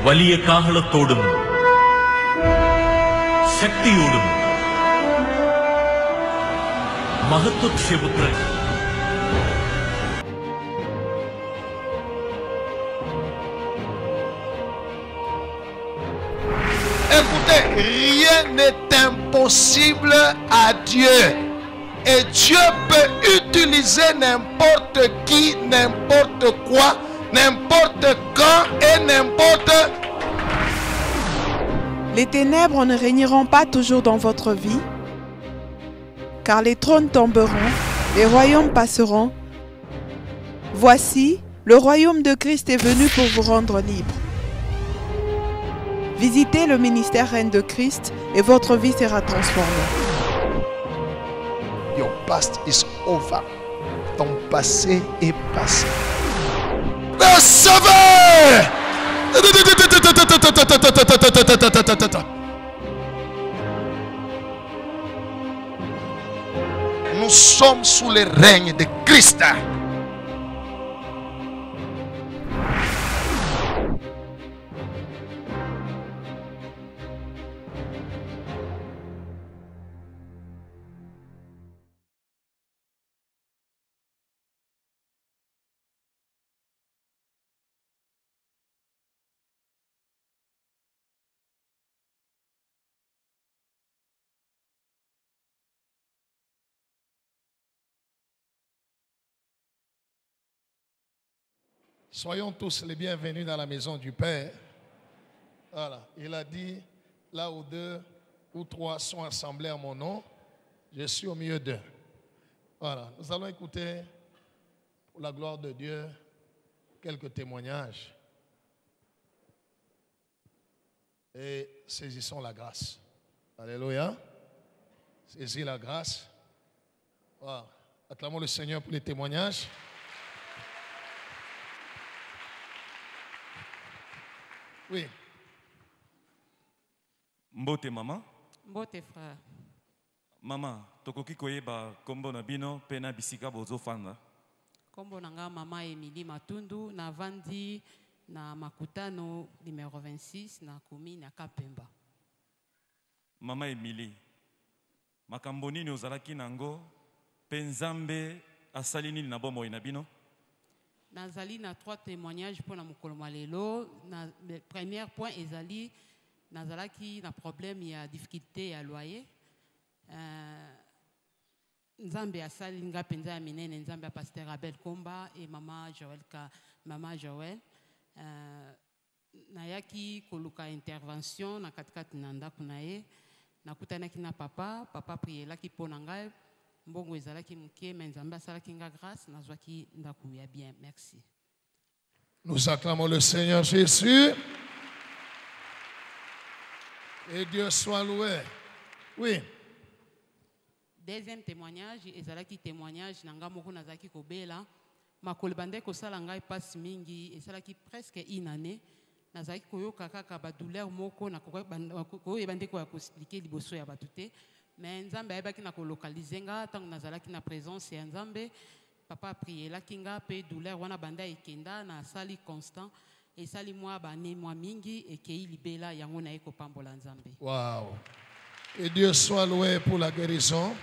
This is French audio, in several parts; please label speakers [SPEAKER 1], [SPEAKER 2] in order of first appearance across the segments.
[SPEAKER 1] വലിയ കാഹളത്തോടും ശക്തിയോടും മഹത്വക്ഷേപുത്രൻ
[SPEAKER 2] Écoutez, rien n'est impossible à Dieu. Et Dieu peut utiliser n'importe qui, n'importe quoi, n'importe quand et n'importe.
[SPEAKER 3] Les ténèbres ne régneront pas toujours dans votre vie, car les trônes tomberont, les royaumes passeront. Voici, le royaume de Christ est venu pour vous rendre libre. Visitez le ministère Reine de Christ et votre vie sera transformée.
[SPEAKER 2] Your past is over. Ton passé est passé. Recevez! Nous sommes sous le règne de Christ. Soyons tous les bienvenus dans la maison du Père. Voilà, il a dit, là où 2 ou 3 sont assemblés en mon nom, je suis au milieu d'eux. Voilà, nous allons écouter, pour la gloire de Dieu, quelques témoignages. Et saisissons la grâce. Alléluia. Saisis la grâce. Voilà. Acclamons le Seigneur pour les témoignages. Oui.
[SPEAKER 4] Mbote maman.
[SPEAKER 5] Mbote frère.
[SPEAKER 4] Maman, tokoki koyeba kombo na bino pena bisika bozo fanda.
[SPEAKER 5] Kombo nanga mama Emily Matundu na vandi na makutano numéro 26 na commune ya Kapemba.
[SPEAKER 4] Mama Emily, makambo nini ozalaki nango pe Nzambe asali nini na bomoi na bino?
[SPEAKER 5] Nazali na 3 témoignages pour na mokolo malelo. Na le premier point ezali nazalaki na problème ya difficulté ya loyer. Nzambe asali nga penza ya minene Nzambe ya pasteur Abel Komba et maman Joël nayaki koluka intervention na katikati na ndako na ye nakutanaki na papa prielaki mpo na ngai mbongo ezalaki mukie mais Nzambe asalaki nga grâce nazwaki ndako ya bien. Merci.
[SPEAKER 2] Nous acclamons le Seigneur Jésus. Et Dieu soit loué. Oui.
[SPEAKER 5] Deuxième témoignage, ezalaki témoignage nanga moko nazaki kobela makolo bande kosala ngai passe mingi ezalaki presque une année nazaki koyoka kaka ba douleur moko na koyeba ndeko ya koexpliquer liboso ya bato te mais Nzambe ayebaki na kolocalize nga ntango nazalaki na présence ya Nzambe papa aprielaki nga mpe douleur wana banda ekenda na sali constant esali mwa bane mwa mingi ekei libela yango na ye kopambola Nzambe.
[SPEAKER 2] Wow. Et Dieu soit loué pour la guérison.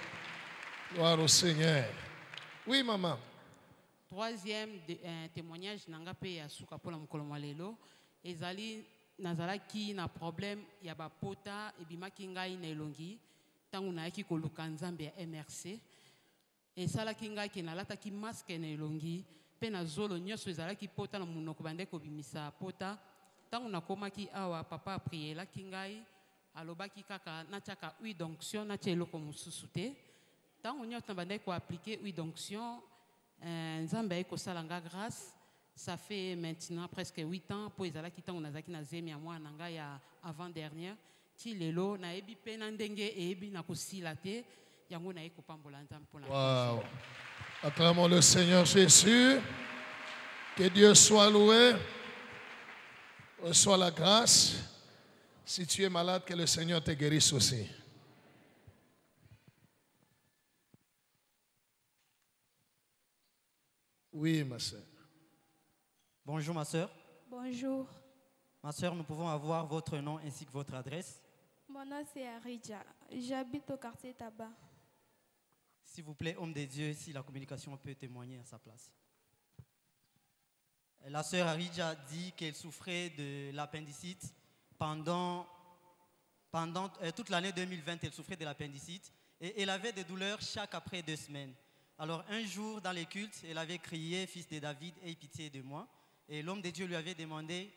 [SPEAKER 2] Gloire au Seigneur. Oui, maman.
[SPEAKER 5] Troisième témoignage nanga pe ya suka pour la mokolo malelo ezali nazalaki na problème ya bapota ebimaki ngai na elongi tango nayaki koluka Nzambe ya MRC esalaki ngai ke nalataki masque na elongi pe na zolo nyonso ezalaki pota na monoko bande kobimisa pota tango nakomaki awa papa aprielaki ngai alobaki kaka natiaka huile d'onction natia eloko mosusu te tango nyonso bande koappliquer huile d'onction Nzambe ayei kosala nga grâce. Ça fait maintenant presque 8 ans pour ezalaki tango nazaki na zemi ya mwana ngai ya avant dernière ti lelo nayebi pe na ndenge eyebi na kosila te yango naye kopambola Nzambe mpona.
[SPEAKER 2] Wow. Acclamons le Seigneur Jésus. Que Dieu soit loué. Reçois la grâce. Si tu es malade, que le Seigneur te guérisse aussi. Oui, ma soeur.
[SPEAKER 6] Bonjour, ma soeur.
[SPEAKER 7] Bonjour.
[SPEAKER 6] Ma sœur, nous pouvons avoir votre nom ainsi que votre adresse.
[SPEAKER 7] Mon nom c'est Aridja. J'habite au quartier Tabac.
[SPEAKER 6] S'il vous plaît, homme de Dieu, si la communication peut témoigner à sa place. La sœur Aridja dit qu'elle souffrait de l'appendicite pendant toute l'année 2020. Elle souffrait de l'appendicite et elle avait des douleurs chaque après 2 semaines. Alors un jour dans les cultes, elle avait crié « Fils de David, aie pitié de moi ». Et l'homme de Dieu lui avait demandé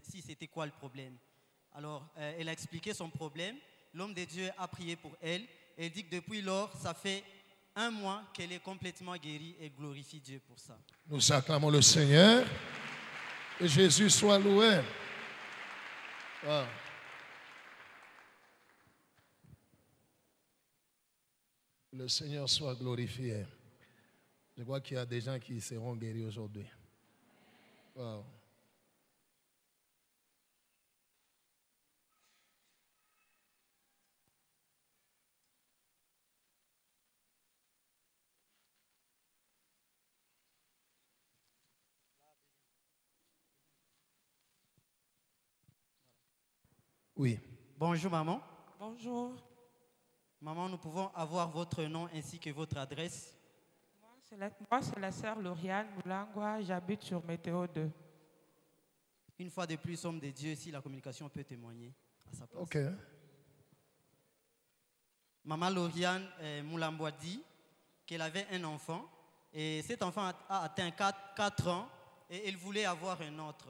[SPEAKER 6] si c'était quoi le problème. Alors elle a expliqué son problème. L'homme de Dieu a prié pour elle. Elle dit que depuis lors, ça fait 1 mois qu'elle est complètement guérie et glorifie Dieu pour ça.
[SPEAKER 2] Nous acclamons le Seigneur. Que Jésus soit loué. Wow. Le Seigneur soit glorifié. Je crois qu'il y a des gens qui seront guéris aujourd'hui. Wow. Oui.
[SPEAKER 6] Bonjour maman.
[SPEAKER 8] Bonjour,
[SPEAKER 6] Maman, nous pouvons avoir votre nom ainsi que votre adresse.
[SPEAKER 8] moi c'est la sœur Lauriane Moulangwa, j'habite sur Météo 2.
[SPEAKER 6] Une fois de plus, homme de Dieu, si la communication peut témoigner à sa place.
[SPEAKER 2] OK.
[SPEAKER 6] Maman Lauriane Moulambwa dit qu'elle avait un enfant et cet enfant a atteint 4 ans et elle voulait avoir un autre.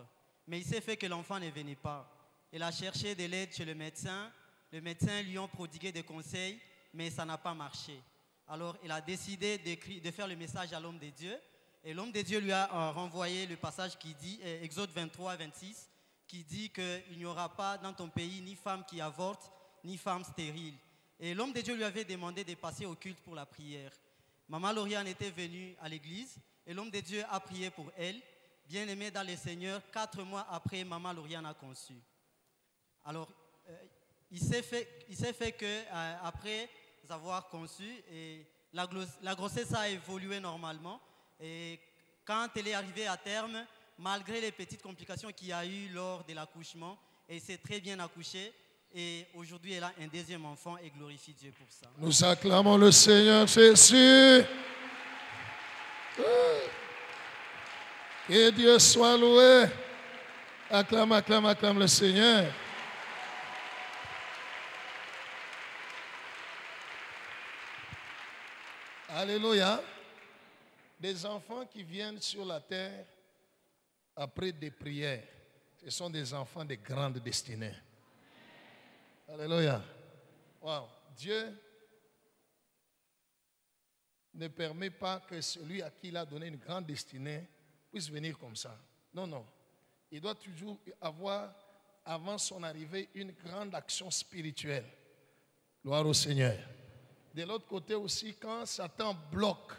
[SPEAKER 6] Mais il s'est fait que l'enfant ne venait pas. Elle a cherché de l'aide chez le médecin. Le médecin lui a prodigué des conseils, mais ça n'a pas marché. Alors, elle a décidé de faire le message à l'homme de Dieu. Et l'homme de Dieu lui a renvoyé le passage qui dit, Exode 23, 26, qui dit qu'il n'y aura pas dans ton pays ni femme qui avorte, ni femme stérile. Et l'homme de Dieu lui avait demandé de passer au culte pour la prière. Maman Lauriane était venue à l'église et l'homme de Dieu a prié pour elle. Bien-aimée dans le Seigneur, 4 mois après, Maman Lauriane a conçu. Alors, il s'est fait que après avoir conçu, et la grossesse a évolué normalement. Et quand elle est arrivée à terme, malgré les petites complications qu'il y a eu lors de l'accouchement, elle s'est très bien accouchée. Et aujourd'hui, elle a un 2e enfant et glorifie Dieu pour ça.
[SPEAKER 2] Nous acclamons le Seigneur Jésus. Que Dieu soit loué. Acclame, acclame, acclame le Seigneur. Alléluia. Des enfants qui viennent sur la terre après des prières, ce sont des enfants de grandes destinées. Alléluia. Wow. Dieu ne permet pas que celui à qui il a donné une grande destinée puisse venir comme ça. Non, non. Il doit toujours avoir, avant son arrivée, une grande action spirituelle. Gloire au Seigneur. De l'autre côté aussi, quand Satan bloque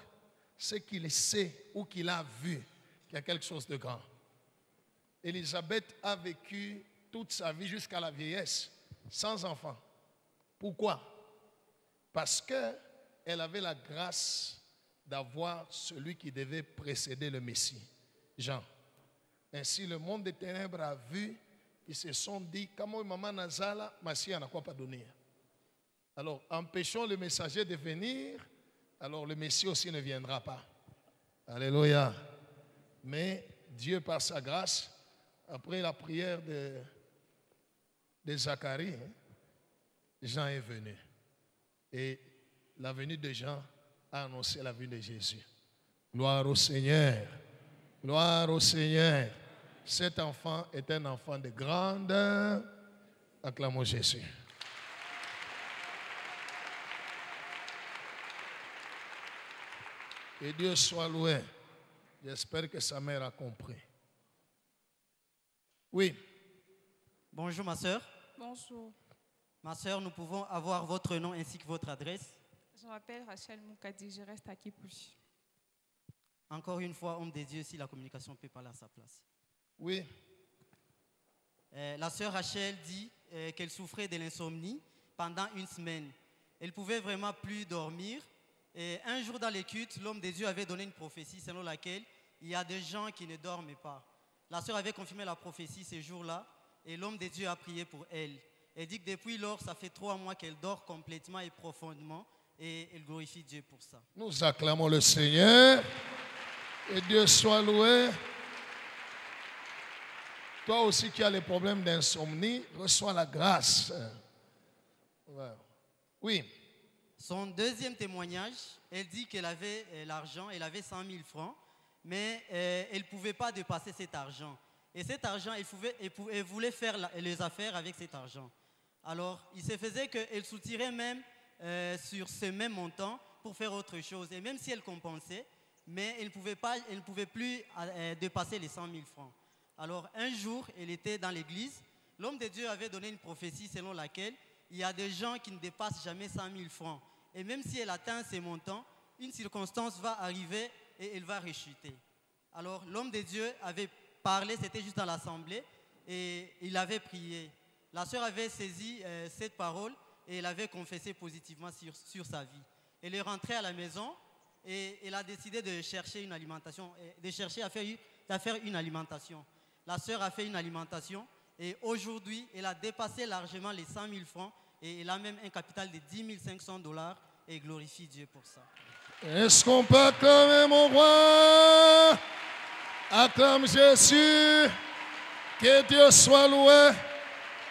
[SPEAKER 2] ce qu'il sait ou qu'il a vu, qu'il y a quelque chose de grand. Élisabeth a vécu toute sa vie jusqu'à la vieillesse sans enfant. Pourquoi? Parce qu'elle avait la grâce d'avoir celui qui devait précéder le Messie, Jean. Ainsi, le monde des ténèbres a vu, ils se sont dit, comment maman Nazala, Messie n'a quoi pas donné. Alors, empêchons le messager de venir, alors le Messie aussi ne viendra pas. Alléluia. Mais Dieu, par sa grâce, après la prière de Zacharie, Jean est venu. Et la venue de Jean a annoncé la venue de Jésus. Gloire au Seigneur. Gloire au Seigneur. Cet enfant est un enfant de grande. Acclamons Jésus. Que Dieu soit loué. J'espère que sa mère a compris. Oui.
[SPEAKER 6] Bonjour ma sœur.
[SPEAKER 7] Bonjour.
[SPEAKER 6] Ma sœur, nous pouvons avoir votre nom ainsi que votre adresse.
[SPEAKER 7] Je m'appelle Rachel Moukadi, je reste à Kipushi.
[SPEAKER 6] Encore une fois, homme de Dieu, si la communication peut parler à sa place.
[SPEAKER 2] Oui.
[SPEAKER 6] La sœur Rachel dit qu'elle souffrait de l'insomnie pendant 1 semaine. Elle ne pouvait vraiment plus dormir. Et un jour dans les cultes, l'homme de Dieu avait donné une prophétie selon laquelle il y a des gens qui ne dorment pas. La sœur avait confirmé la prophétie ce jour-là et l'homme de Dieu a prié pour elle. Elle dit que depuis lors, ça fait 3 mois qu'elle dort complètement et profondément et elle glorifie Dieu pour ça.
[SPEAKER 2] Nous acclamons le Seigneur et Dieu soit loué. Toi aussi qui as les problèmes d'insomnie, reçois la grâce. Ouais. Oui.
[SPEAKER 6] Son deuxième témoignage, elle dit qu'elle avait l'argent, elle avait 100 000 francs, mais elle ne pouvait pas dépasser cet argent. Et cet argent, elle voulait faire les affaires avec cet argent. Alors, il se faisait qu'elle soutirait même sur ce même montant pour faire autre chose. Et même si elle compensait, mais elle ne pouvait plus dépasser les 100 000 francs. Alors, un jour, elle était dans l'église. L'homme de Dieu avait donné une prophétie selon laquelle il y a des gens qui ne dépassent jamais 100 000 francs. Et même si elle atteint ces montants, une circonstance va arriver et elle va rechuter. Alors, l'homme de Dieu avait parlé, c'était juste dans l'assemblée, et il avait prié. La sœur avait saisi cette parole et elle avait confessé positivement sur sa vie. Elle est rentrée à la maison et elle a décidé de chercher une alimentation, de chercher à faire une alimentation. La sœur a fait une alimentation et aujourd'hui, elle a dépassé largement les 100 000 francs et elle a même un capital de 10 500 $ et glorifie Dieu pour ça.
[SPEAKER 2] Est-ce qu'on peut acclamer mon roi? Acclame Jésus. Que Dieu soit loué.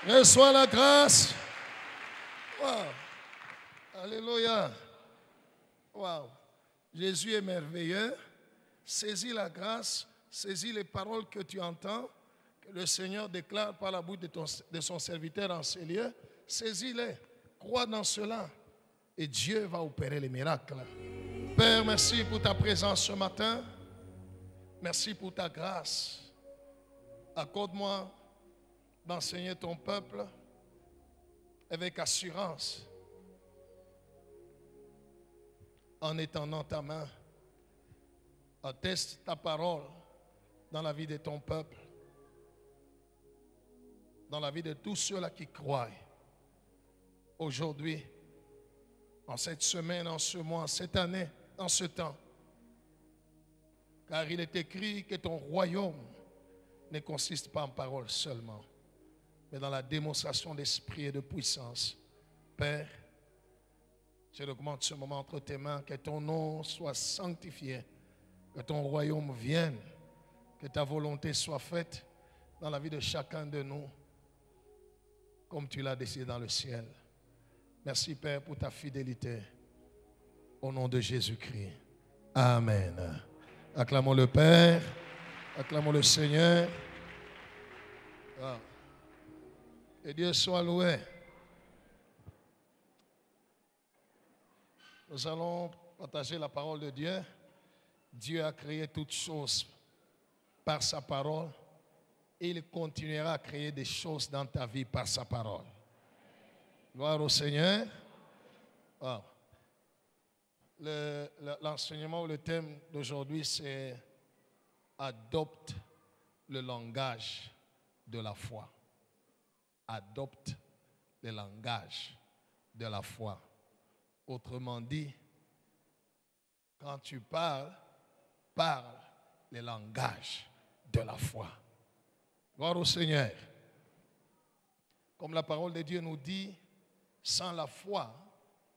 [SPEAKER 2] Reçois la grâce. Wow. Alléluia. Wow. Jésus est merveilleux. Saisis la grâce. Saisis les paroles que tu entends, que le Seigneur déclare par la bouche de son serviteur en ces lieux. Saisis-les. Crois dans cela. Et Dieu va opérer les miracles. Père, merci pour ta présence ce matin. Merci pour ta grâce. Accorde-moi d'enseigner ton peuple avec assurance en étendant ta main. Atteste ta parole dans la vie de ton peuple, dans la vie de tous ceux-là qui croient. Aujourd'hui, en cette semaine, en ce mois, en cette année, en ce temps. Car il est écrit que ton royaume ne consiste pas en paroles seulement, mais dans la démonstration d'esprit et de puissance. Père, je augmente ce moment entre tes mains, que ton nom soit sanctifié, que ton royaume vienne, que ta volonté soit faite dans la vie de chacun de nous, comme tu l'as décidé dans le ciel. Merci Père pour ta fidélité. Au nom de Jésus-Christ. Amen. Acclamons le Père. Acclamons le Seigneur. Ah. Que Dieu soit loué. Nous allons partager la parole de Dieu. Dieu a créé toutes choses par sa parole. Et il continuera à créer des choses dans ta vie par sa parole. Gloire au Seigneur. Ah. L'enseignement ou le thème d'aujourd'hui, c'est adopte le langage de la foi. Adopte le langage de la foi. Autrement dit, quand tu parles, parle le langage de la foi. Gloire au Seigneur. Comme la parole de Dieu nous dit, sans la foi,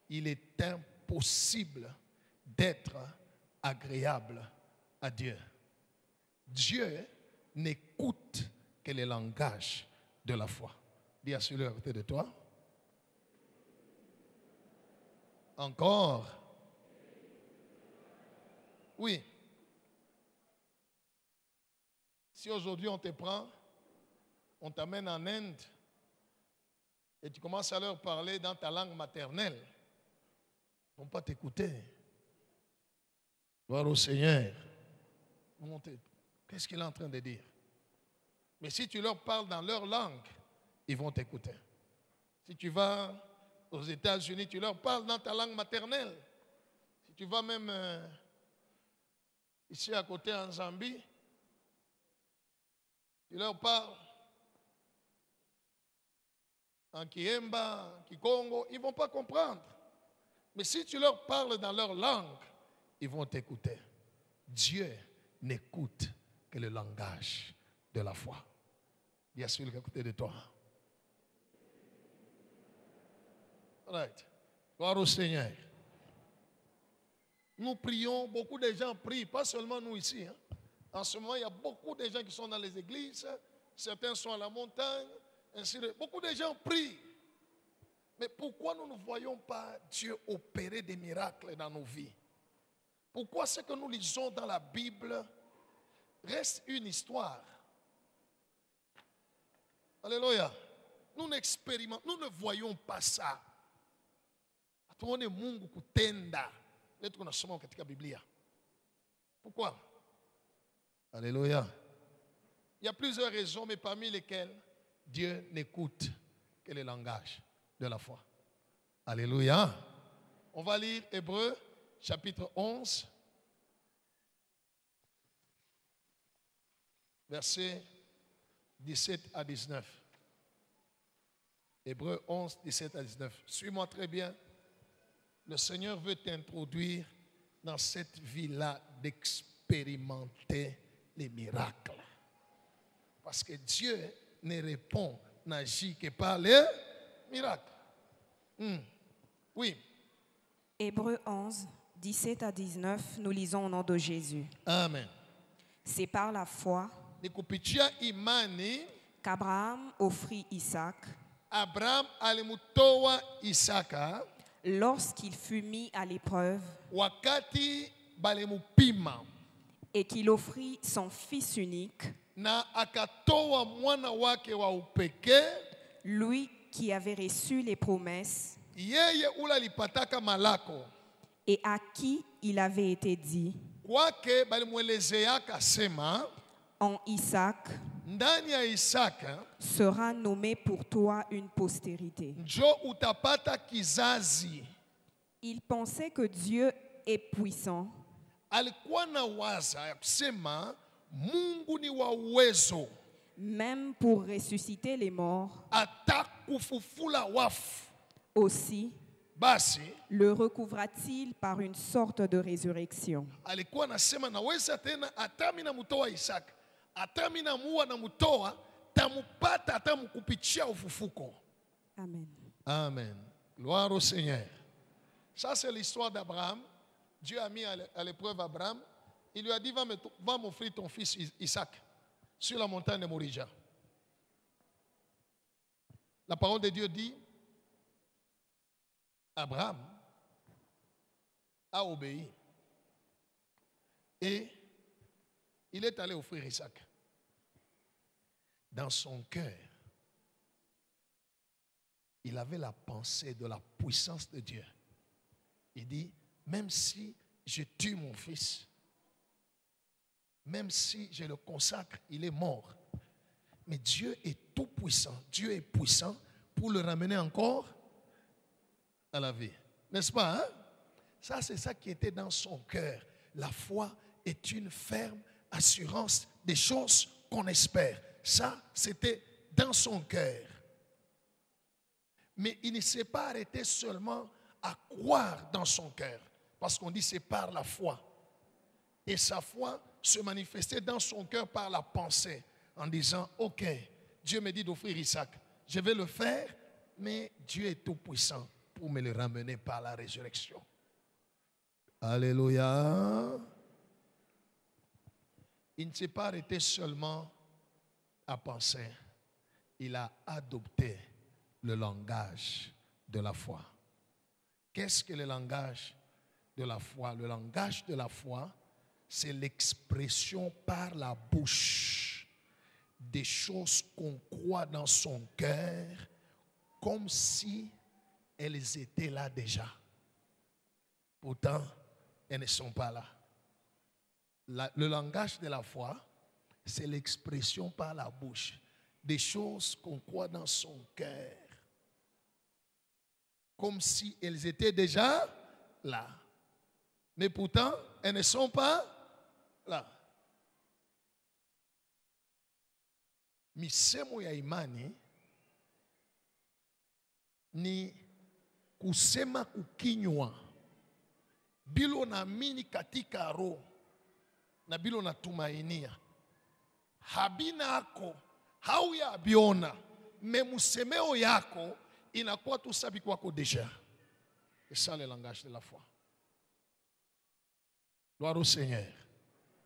[SPEAKER 2] il est impossible d'être agréable à Dieu. Dieu n'écoute que le langage de la foi. Dis à celui à côté de toi. Encore. Oui. Si aujourd'hui on te prend, on t'amène en Inde, et tu commences à leur parler dans ta langue maternelle, ils ne vont pas t'écouter. Gloire au Seigneur. Qu'est-ce qu'il est en train de dire? Mais si tu leur parles dans leur langue, ils vont t'écouter. Si tu vas aux États-Unis, tu leur parles dans ta langue maternelle. Si tu vas même ici à côté en Zambie, tu leur parles en Kiemba, en Kikongo, ils ne vont pas comprendre. Mais si tu leur parles dans leur langue, ils vont t'écouter. Dieu n'écoute que le langage de la foi. Il y a celui qui est à côté de toi. Right. Gloire au Seigneur. Nous prions, beaucoup de gens prient, pas seulement nous ici. Hein. En ce moment, il y a beaucoup de gens qui sont dans les églises, certains sont à la montagne, ainsi de suite. Beaucoup de gens prient. Mais pourquoi nous ne voyons pas Dieu opérer des miracles dans nos vies? Pourquoi ce que nous lisons dans la Bible reste une histoire? Alléluia. Nous n'expérimentons, nous ne voyons pas ça. Tuone Mungu kutenda. Letu tunasoma katika Biblia. Pourquoi? Alléluia. Il y a plusieurs raisons, mais parmi lesquelles Dieu n'écoute que le langage de la foi. Alléluia. On va lire Hébreux chapitre 11, versets 17 à 19. Hébreux 11, 17 à 19. Suis-moi très bien. Le Seigneur veut t'introduire dans cette vie-là d'expérimenter les miracles. Parce que Dieu ne répond, n'agit que par les miracles. Oui.
[SPEAKER 9] Hébreux 11, 17 à 19, nous lisons au nom de Jésus.
[SPEAKER 2] Amen.
[SPEAKER 9] C'est par la foi
[SPEAKER 2] Nikupitia imani
[SPEAKER 9] qu'Abraham offrit Isaac
[SPEAKER 2] Abraham alimutoa Isaka
[SPEAKER 9] lorsqu'il fut mis à l'épreuve
[SPEAKER 2] wakati balimupima
[SPEAKER 9] et qu'il offrit son fils unique,
[SPEAKER 2] na akatoa mwana wake wa upekee,
[SPEAKER 9] lui qui avait reçu les promesses
[SPEAKER 2] yeye ula lipataka malako
[SPEAKER 9] et à qui il avait été dit,
[SPEAKER 2] kwake balimwelezeaka sema
[SPEAKER 9] en Isaac
[SPEAKER 2] ndani ya Isaka
[SPEAKER 9] sera nommé pour toi une postérité.
[SPEAKER 2] njo utapata kizazi.
[SPEAKER 9] Il pensait que Dieu est puissant
[SPEAKER 2] Alikuwa na waza ya kusema Mungu ni wa uwezo
[SPEAKER 9] même pour ressusciter les morts.
[SPEAKER 2] hata kufufula wafu.
[SPEAKER 9] Aussi
[SPEAKER 2] Basi
[SPEAKER 9] le recouvra-t-il par une sorte de résurrection.
[SPEAKER 2] alikuwa anasema naweza tena hata mimi namutoa Isaka, hata mimi namuua na mutoa, tamupata hata mkupitia ufufuko.
[SPEAKER 9] Amen.
[SPEAKER 2] Amen. Gloire au Seigneur. Ça c'est l'histoire d'Abraham. Dieu a mis à l'épreuve Abraham. Il lui a dit va m'offrir ton fils Isaac sur la montagne de Morija. La parole de Dieu dit Abraham a obéi et il est allé offrir Isaac. Dans son cœur, il avait la pensée de la puissance de Dieu. Il dit, même si je tue mon fils, même si je le consacre, il est mort. Mais Dieu est tout puissant. Dieu est puissant pour le ramener encore à la vie. N'est-ce pas? Hein? Ça, c'est ça qui était dans son cœur. La foi est une ferme assurance des choses qu'on espère. Ça, c'était dans son cœur. Mais il ne s'est pas arrêté seulement à croire dans son cœur. Parce qu'on dit c'est par la foi. Et sa foi se manifestait dans son cœur par la pensée. En disant, ok, Dieu me dit d'offrir Isaac. Je vais le faire, mais Dieu est tout puissant pour me le ramener par la résurrection. Alléluia. Il ne s'est pas arrêté seulement à penser. Il a adopté le langage de la foi. Qu'est-ce que le langage de la foi? Le langage de la foi, c'est l'expression par la bouche des choses qu'on croit dans son cœur comme si elles étaient là déjà. Pourtant, elles ne sont pas là. Le langage de la foi, c'est l'expression par la bouche des choses qu'on croit dans son cœur comme si elles étaient déjà là. Mais pourtant, elles ne sont pas là. Misemo ya imani ni kusema kukinywa bilo naamini katika roho na bilo natumainia, habina ako hauya biona mais musemeo yako inakuwa tout ça bikwako déjà. C'est ça le langage de la foi. Gloire au Seigneur.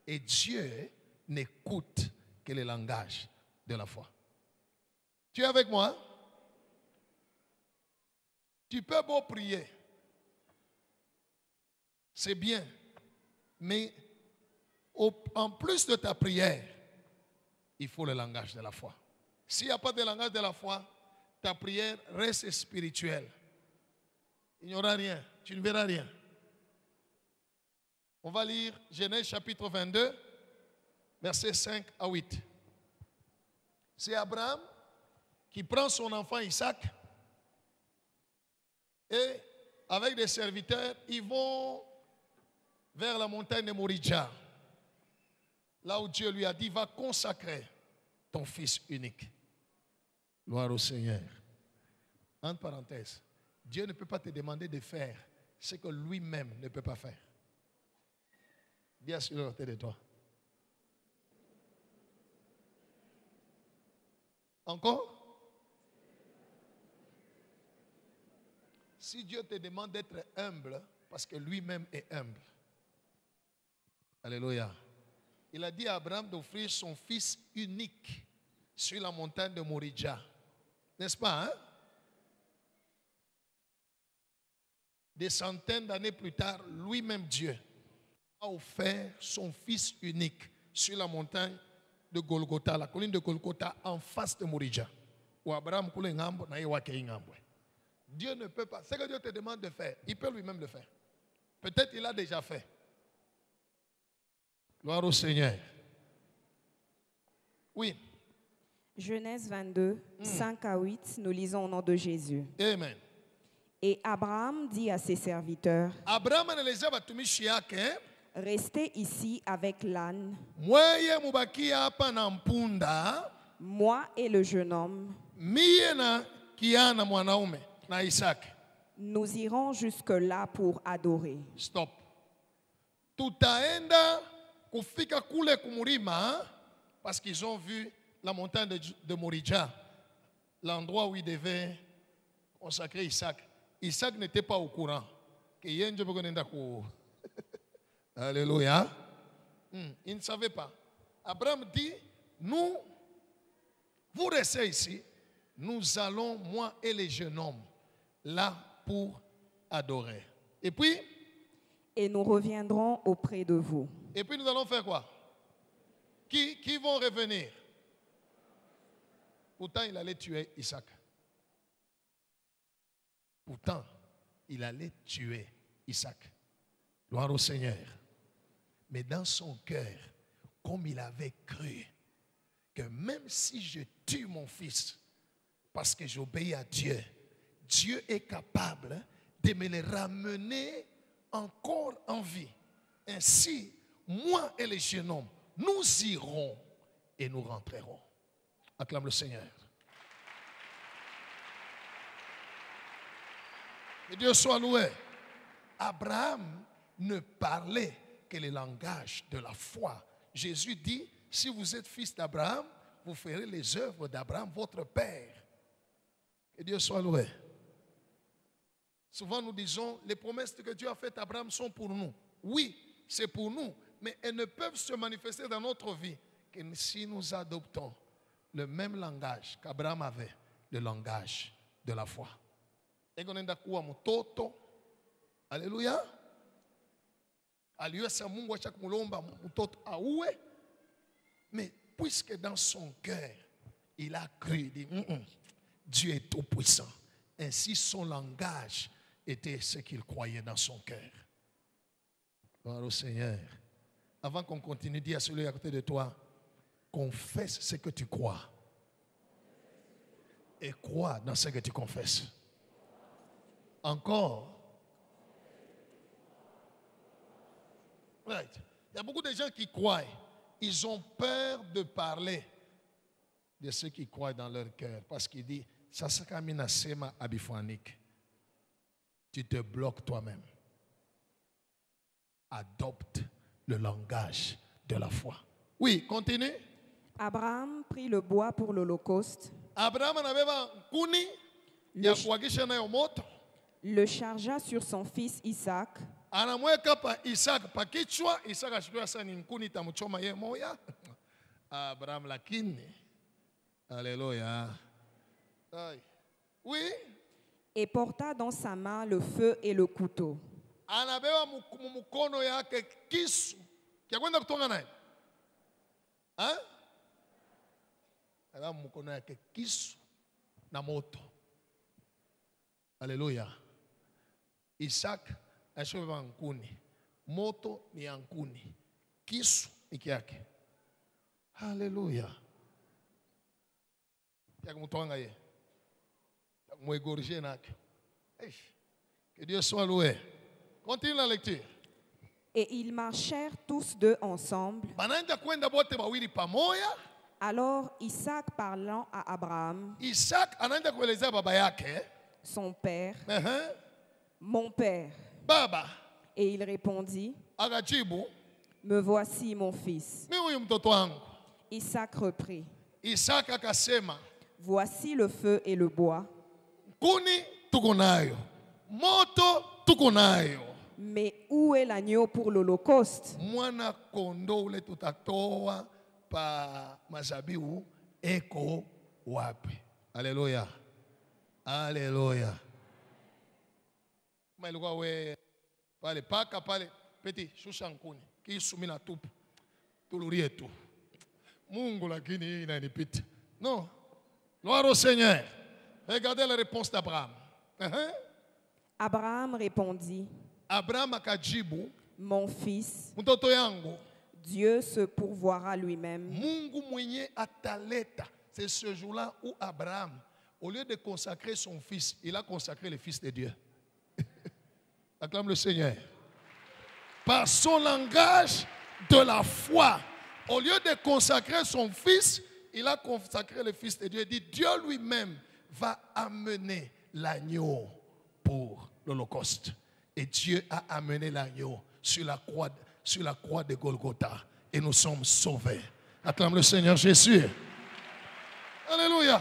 [SPEAKER 2] Et Dieu n'écoute que le langage de la foi. Tu es avec moi? Tu peux beau prier. C'est bien. Mais en plus de ta prière, il faut le langage de la foi. S'il n'y a pas de langage de la foi, ta prière reste spirituelle. Il n'y aura rien. Tu ne verras rien. On va lire Genèse chapitre 22, versets 5 à 8. C'est Abraham qui prend son enfant Isaac et avec des serviteurs, ils vont vers la montagne de Moridja. Là où Dieu lui a dit, va consacrer ton fils unique. Gloire au Seigneur. Entre parenthèses, Dieu ne peut pas te demander de faire ce que lui-même ne peut pas faire. Bien sûr, le côté de toi. Encore? Si Dieu te demande d'être humble, parce que lui-même est humble. Alléluia. Il a dit à Abraham d'offrir son fils unique sur la montagne de Moridja. N'est-ce pas, hein? Des centaines d'années plus tard, lui-même Dieu a offert son fils unique sur la montagne de Golgotha, la colline de Golgotha en face de Moridja. Où Abraham coule ngambo na yewa kei ngambo. Dieu ne peut pas. Ce que Dieu te demande de faire, il peut lui-même le faire. Peut-être il a déjà fait. Gloire au Seigneur. Oui.
[SPEAKER 9] Genèse 22, 5 à 8, nous lisons au nom de Jésus.
[SPEAKER 2] Amen.
[SPEAKER 9] Et Abraham dit à ses serviteurs, restez ici avec l'âne, moi et le jeune homme. Nous irons jusque-là pour adorer.
[SPEAKER 2] Stop. Tutaenda kufika kule kumurima parce qu'ils ont vu la montagne de Moridja, l'endroit où ils devaient consacrer Isaac. Isaac n'était pas au courant. Alléluia. Il ne savait pas. Abraham dit, nous, vous restez ici, nous allons, moi et les jeunes hommes, là pour adorer. Et puis,
[SPEAKER 9] et nous reviendrons auprès de vous.
[SPEAKER 2] Et puis nous allons faire quoi? Qui vont revenir? Pourtant, il allait tuer Isaac. Pourtant, il allait tuer Isaac. Gloire au Seigneur. Mais dans son cœur, comme il avait cru que même si je tue mon fils, parce que j'obéis à Dieu, Dieu est capable de me le ramener encore en vie. Ainsi, moi et les jeunes hommes, nous irons et nous rentrerons. Acclame le Seigneur. Que Dieu soit loué. Abraham ne parlait que le langage de la foi. Jésus dit, si vous êtes fils d'Abraham, vous ferez les œuvres d'Abraham, votre père. Que Dieu soit loué. Souvent nous disons, les promesses que Dieu a faites à Abraham sont pour nous. Oui, c'est pour nous, mais elles ne peuvent se manifester dans notre vie que si nous adoptons le même langage qu'Abraham avait, le langage de la foi. Alléluia. Mais puisque dans son cœur, il a cru, il dit, Dieu est tout puissant. Ainsi son langage était ce qu'il croyait dans son cœur. Gloire au Seigneur. Avant qu'on continue, dis à celui à côté de toi, confesse ce que tu crois. Et crois dans ce que tu confesses. Encore. Right. Il y a beaucoup de gens qui croient. Ils ont peur de parler de ceux qui croient dans leur cœur. Parce qu'il dit, ça s'akamina sema abifanik. Tu te bloques toi-même. Adopte le langage de la foi. Oui, continue.
[SPEAKER 9] Abraham prit le bois pour l'Holocauste,
[SPEAKER 2] Abraham anabeba nkuni ya kuwakisha nayo moto,
[SPEAKER 9] le chargea sur son fils Isaac
[SPEAKER 2] anamweka pa Isaka pa kichwa. Isaka ashukua sasa ni nkuni itamchoma yeye moya. Abraham lakini, alléluia. Oui.
[SPEAKER 9] et porta dans sa main le feu et le couteau.
[SPEAKER 2] Anabeba mkono yake kisu kia kwenda kutonga naye. Anabeba mkono yake kisu na moto. Alléluia. Isaac ashobeba nkuni, moto ni ya nkuni, kisu ni kyake. Alléluia. Kia kumtonga ye, mwegorge nake. Que Dieu soit loué. Continue la lecture.
[SPEAKER 9] Et ils marchèrent tous deux ensemble.
[SPEAKER 2] Banaenda kwenda bote bawili pamoja.
[SPEAKER 9] Alors Isaac parlant à Abraham,
[SPEAKER 2] Isaac anaenda kuelezea baba yake,
[SPEAKER 9] son père, mon père.
[SPEAKER 2] Baba.
[SPEAKER 9] Et il répondit,
[SPEAKER 2] akajibu,
[SPEAKER 9] me voici mon fils.
[SPEAKER 2] Mimi huyu mtoto wangu.
[SPEAKER 9] Isaac reprit,
[SPEAKER 2] Isaac akasema,
[SPEAKER 9] voici le feu et le bois.
[SPEAKER 2] Kuni tuko nayo, moto tuko nayo.
[SPEAKER 9] Mais où est l'agneau pour l'Holocauste?
[SPEAKER 2] Mwana kondo ule tutatoa pa mazabibu eko wapi? Alléluia. Alléluia. Kama ilikuwa we pale paka pale peti shusha nkuni kisu mimi natupa tulurie tu. Mungu lakini hii inanipita. Non. Gloire au Seigneur. Regardez la réponse d'Abraham.
[SPEAKER 9] Abraham répondit,
[SPEAKER 2] Abraham akajibu,
[SPEAKER 9] mon fils,
[SPEAKER 2] mtoto yangu,
[SPEAKER 9] Dieu se pourvoira lui-même.
[SPEAKER 2] Mungu mwenye ataleta. C'est ce jour-là où Abraham, au lieu de consacrer son fils, il a consacré le fils de Dieu. Acclame le Seigneur. Par son langage de la foi, au lieu de consacrer son fils, il a consacré le fils de Dieu. Il dit, Dieu lui-même va amener l'agneau pour l'Holocauste. Et Dieu a amené l'agneau sur la croix de Golgotha. Et nous sommes sauvés. Acclame le Seigneur Jésus. Alléluia.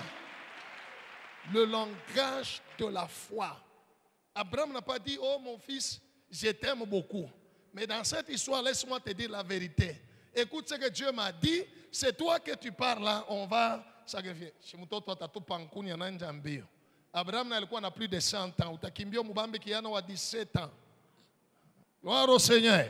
[SPEAKER 2] Le langage de la foi. Abraham n'a pas dit, oh mon fils, je t'aime beaucoup. Mais dans cette histoire, laisse-moi te dire la vérité. Écoute ce que Dieu m'a dit. C'est toi que tu parles là, on va sacrifier. Abraham n'a plus de 100 ans. Utakimbio mubambe kiana wa 17 ans. Gloire au Seigneur.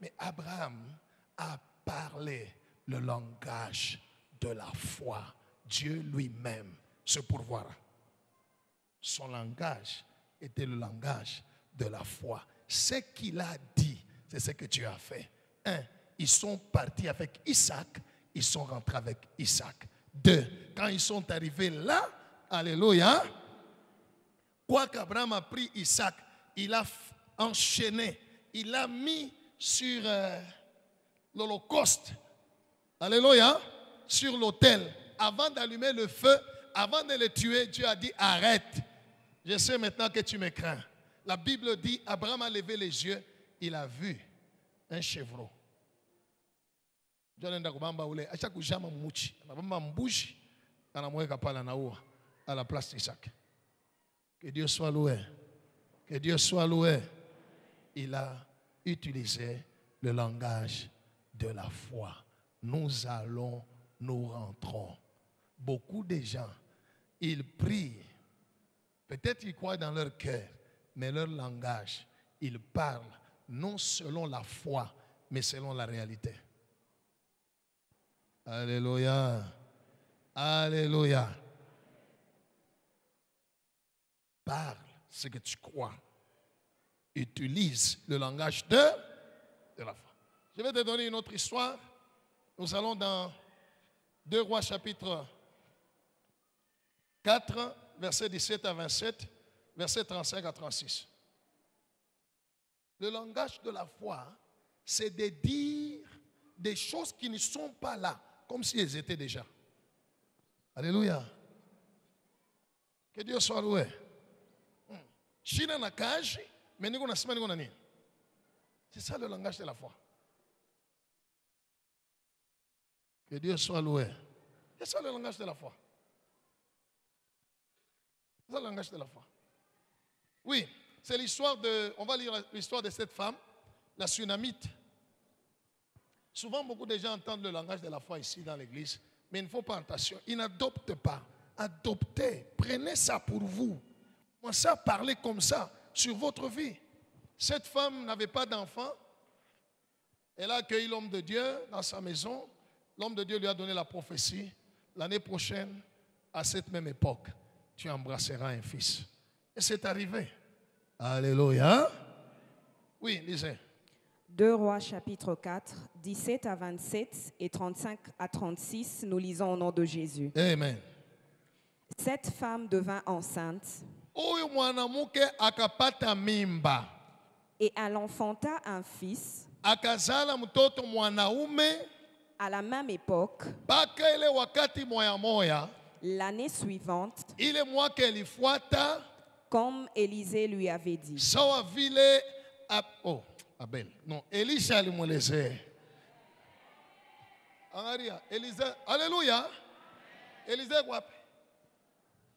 [SPEAKER 2] Mais Abraham a parlé le langage de la foi. Dieu lui-même se pourvoira. Son langage était le langage de la foi. Ce qu'il a dit, c'est ce que Dieu a fait. 1. Ils sont partis avec Isaac, ils sont rentrés avec Isaac. 2. Quand ils sont arrivés là, alléluia, quoi qu'Abraham a pris Isaac, il a enchaîné, il l'a mis sur l'Holocauste, alléluia, sur l'autel. Avant d'allumer le feu, avant de le tuer, Dieu a dit arrête. Je sais maintenant que tu me crains. La Bible dit, Abraham a levé les yeux, il a vu un chevreau. À la place d'Isaac. Que Dieu soit loué. Que Dieu soit loué. Il a utilisé le langage de la foi. Nous allons, nous rentrons. Beaucoup de gens, ils prient. Peut-être ils croient dans leur cœur, mais leur langage, ils parlent non selon la foi, mais selon la réalité. Alléluia. Alléluia. Parle ce que tu crois. Utilise le langage de la foi. Je vais te donner une autre histoire. Nous allons dans 2 Rois chapitre 4, versets 17 à 27, versets 35 à 36. Le langage de la foi, c'est de dire des choses qui ne sont pas là, comme si elles étaient déjà. Alléluia. Que Dieu soit loué. China na kaji, mais niko nasema niko nani. C'est ça le langage de la foi. Que Que Dieu soit loué. C'est ça le langage de la foi. C'est ça le langage de la foi. Oui, c'est l'histoire de... On va lire l'histoire de cette femme, la Sunamite. Souvent, beaucoup de gens entendent le langage de la foi ici dans l'église, mais il ne faut pas attention. Ils n'adoptent pas. Adoptez. Prenez ça pour vous. Commencez à parler comme ça sur votre vie. Cette femme n'avait pas d'enfant. Elle a accueilli l'homme de Dieu dans sa maison. L'homme de Dieu lui a donné la prophétie. L'année prochaine, à cette même époque, tu embrasseras un fils. Et c'est arrivé. Alléluia. Oui, lisez.
[SPEAKER 9] 2 Rois chapitre 4, 17 à 27 et 35 à 36, nous lisons au nom de Jésus.
[SPEAKER 2] Amen.
[SPEAKER 9] Cette femme devint enceinte et elle enfanta un fils. À la même époque, l'année suivante, comme Élisée lui avait dit.
[SPEAKER 2] Oh, Abel. Non, Elisha alimwelezea. Angalia, Élisée, alléluia. Élisée wapi?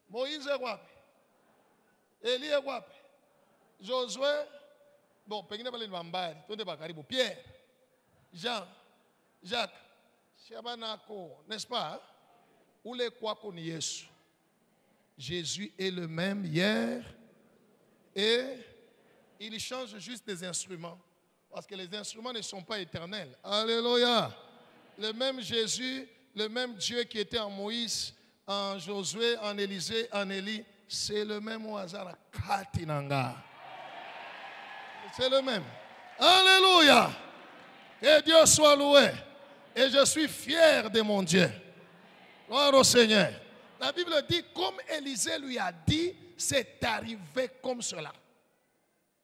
[SPEAKER 2] Moïse wapi? Élie wapi? Josué, bon, pengine pale ni mbali, twende bakaribu. Pierre, Jean, Jacques, Shabanako, n'est-ce pas? Ule kwako ni Yesu. Jésus est le même hier et il change juste des instruments. Parce que les instruments ne sont pas éternels. Alléluia. Le même Jésus, le même Dieu qui était en Moïse, en Josué, en Élisée, en Élie, c'est le même au hasard. Katinanga. C'est le même. Alléluia. Que Dieu soit loué. Et je suis fier de mon Dieu. Gloire au Seigneur. La Bible dit, comme Élisée lui a dit, c'est arrivé comme cela.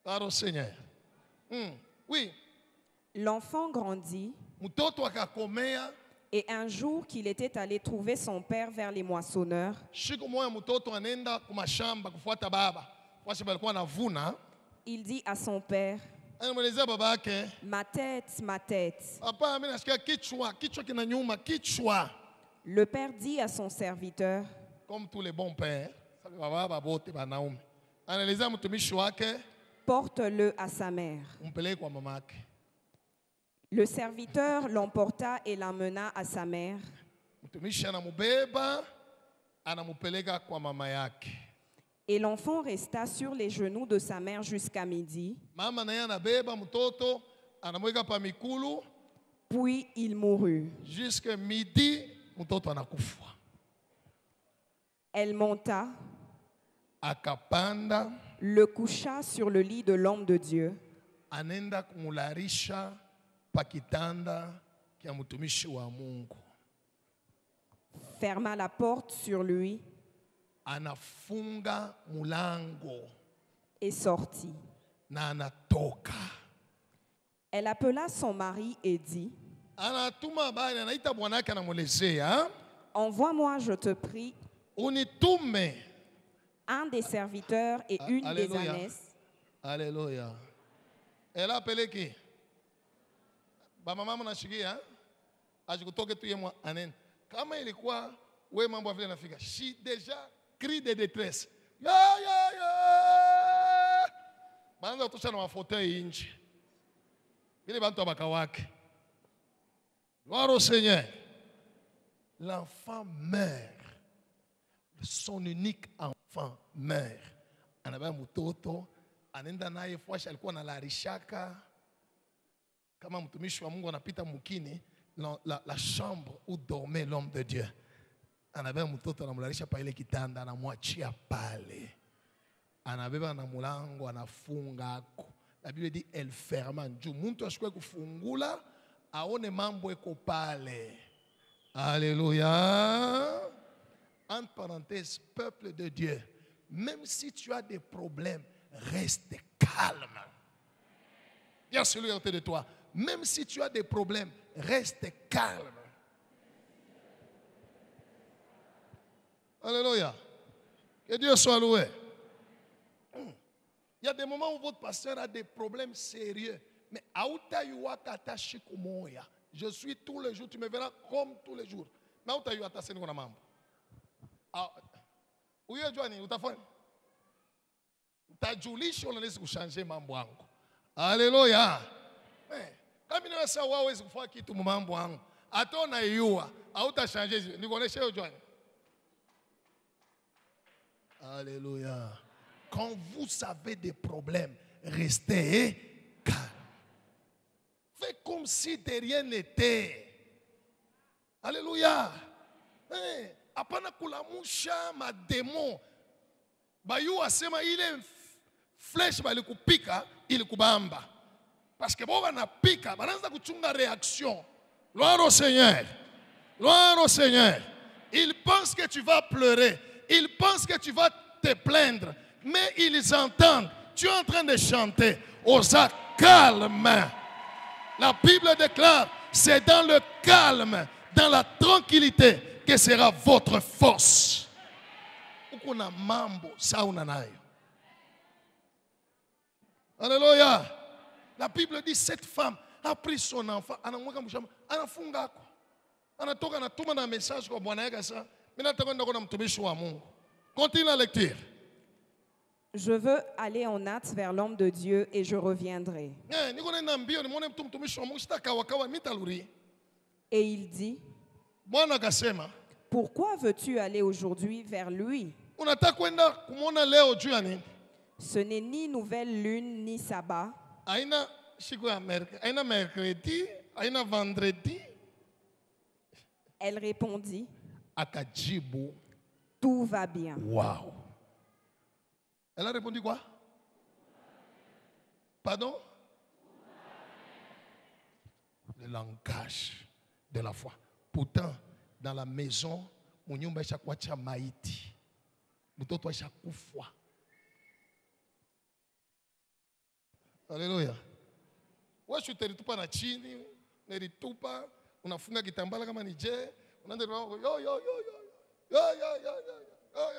[SPEAKER 2] Gloire au Seigneur. Oui.
[SPEAKER 9] L'enfant grandit. Et un jour qu'il était allé trouver son père vers les moissonneurs, il dit à son père, ma tête, ma tête. Le père dit à son serviteur,
[SPEAKER 2] comme tous les bons pères,
[SPEAKER 9] porte-le à sa mère. Le serviteur l'emporta et l'emmena à sa mère. Et l'enfant resta sur les genoux de sa mère jusqu'à midi. Puis il mourut.
[SPEAKER 2] Jusqu'à midi,
[SPEAKER 9] elle monta,
[SPEAKER 2] akapanda,
[SPEAKER 9] le coucha sur le lit de l'homme de Dieu.
[SPEAKER 2] Anenda kumularisha pakitanda kia mtumishi wa Mungu.
[SPEAKER 9] Ferma la porte sur lui.
[SPEAKER 2] Anafunga mulango.
[SPEAKER 9] Et sortit.
[SPEAKER 2] Na anatoka.
[SPEAKER 9] Elle appela son mari et dit,
[SPEAKER 2] anatuma bana anaita bwanake anamwelezea,
[SPEAKER 9] envoie-moi, je te prie,
[SPEAKER 2] unitume
[SPEAKER 9] un des serviteurs et une
[SPEAKER 2] Alléluia.
[SPEAKER 9] des ânesses.
[SPEAKER 2] Alléluia. Elle a appelé qui? Ba mama mnashikia ajikutoke tu yeye anen. Kama ilikuwa wewe mambo vile nafika. She déjà crie de détresse. Ya ya ya. Banaanza kutosha na mafauteuil nje. Ile bantu abakawake. Gloire au Seigneur. L'enfant meurt. Son unique enfant meurt. Anabaya mtoto anenda naye fuashi alikuwa analarishaka kama mtumishi wa Mungu anapita mukini la chambre où dormait l'homme de Dieu. Anabeba mtoto anamlarisha pa ile kitanda anamwachia pale. Anabeba na mulango anafunga ako. La Bible dit elle ferma njoo. Muntu ashikwe kufungula aone mambo eko pale. Alléluia. Entre parenthèses, peuple de Dieu, même si tu as des problèmes, reste calme. Dis à celui à côté de toi, même si tu as des problèmes, reste calme. Alléluia. Que Dieu soit loué. Il y a des moments où votre pasteur a des problèmes sérieux. Mais aouta yuwaka tashikumoya. Je suis tous les jours, tu me verras comme tous les jours. Mais où tu as eu à ta scène qu'on a mambo? Où est Johnny? Où t'as fait? Tajulisho unaweza kuchanger mambo yangu. Haleluya. Kama ninaweza waweza kufanya kitu mambo yangu. Hata unaiua, hautachanger. Nikuoneshe hiyo Johnny. Alléluia. Quand vous avez des problèmes, restez calme. Faites comme si de rien n'était. Alléluia. Hapana kulamusha mademo. Bayu asema ile flèche balikupika ilikubamba. Parce que bon banapika, banaanza kuchunga réaction. Gloire au Seigneur. Gloire au Seigneur. Ils pensent que tu vas pleurer. Ils pensent que tu vas te plaindre. Mais ils entendent. Tu es en train de chanter. Osa calme. La Bible déclare, c'est dans le calme, dans la tranquillité que sera votre force. Ukuna mambo sauna nayo. Alléluia. La Bible dit, cette femme a pris son enfant. Anafunga ko. Anatoka anatuma na message kwa bwana yake sasa. Mimi nataka kwenda kwa mtumishi wa Mungu. Continue la lecture.
[SPEAKER 9] Je veux aller en hâte vers l'homme de Dieu et je reviendrai. Et il dit, pourquoi veux-tu aller aujourd'hui vers lui? Ce n'est ni nouvelle lune ni sabbat. Elle répondit, tout va bien.
[SPEAKER 2] Wow. Elle a répondu quoi? Pardon? Le langage de la foi. Pourtant, dans la maison, mon nyumba ishakuacha maiti. Mtoto ishakufa. Alléluia. Wewe uteritupa na chini, neritupa, unafunga kitambala kama ni je, unaenda yo.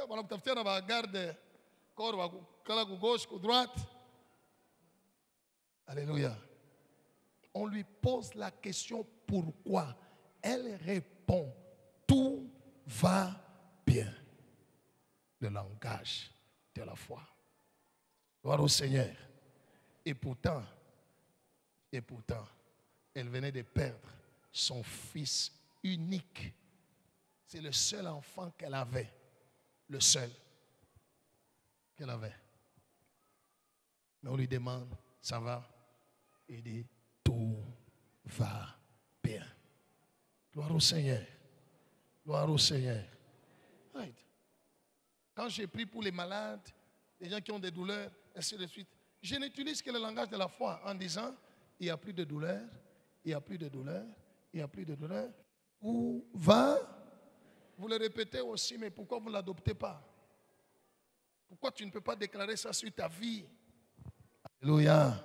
[SPEAKER 2] Wanakutafutia na bagarde. Gauche, droite. Alléluia. On lui pose la question pourquoi. Elle répond, tout va bien. Le langage de la foi. Gloire au Seigneur. Et pourtant, elle venait de perdre son fils unique. C'est le seul enfant qu'elle avait. Le seul qu'elle avait. Mais on lui demande, ça va? Il dit, tout va bien. Gloire au Seigneur. Gloire au Seigneur. Right. Quand j'ai pris pour les malades, les gens qui ont des douleurs, ainsi de suite, je n'utilise que le langage de la foi en disant, il n'y a plus de douleur, il n'y a plus de douleur, il n'y a plus de douleur. Où va? Vous le répétez aussi, mais pourquoi vous ne l'adoptez pas? Pourquoi tu ne peux pas déclarer ça sur ta vie? Alléluia.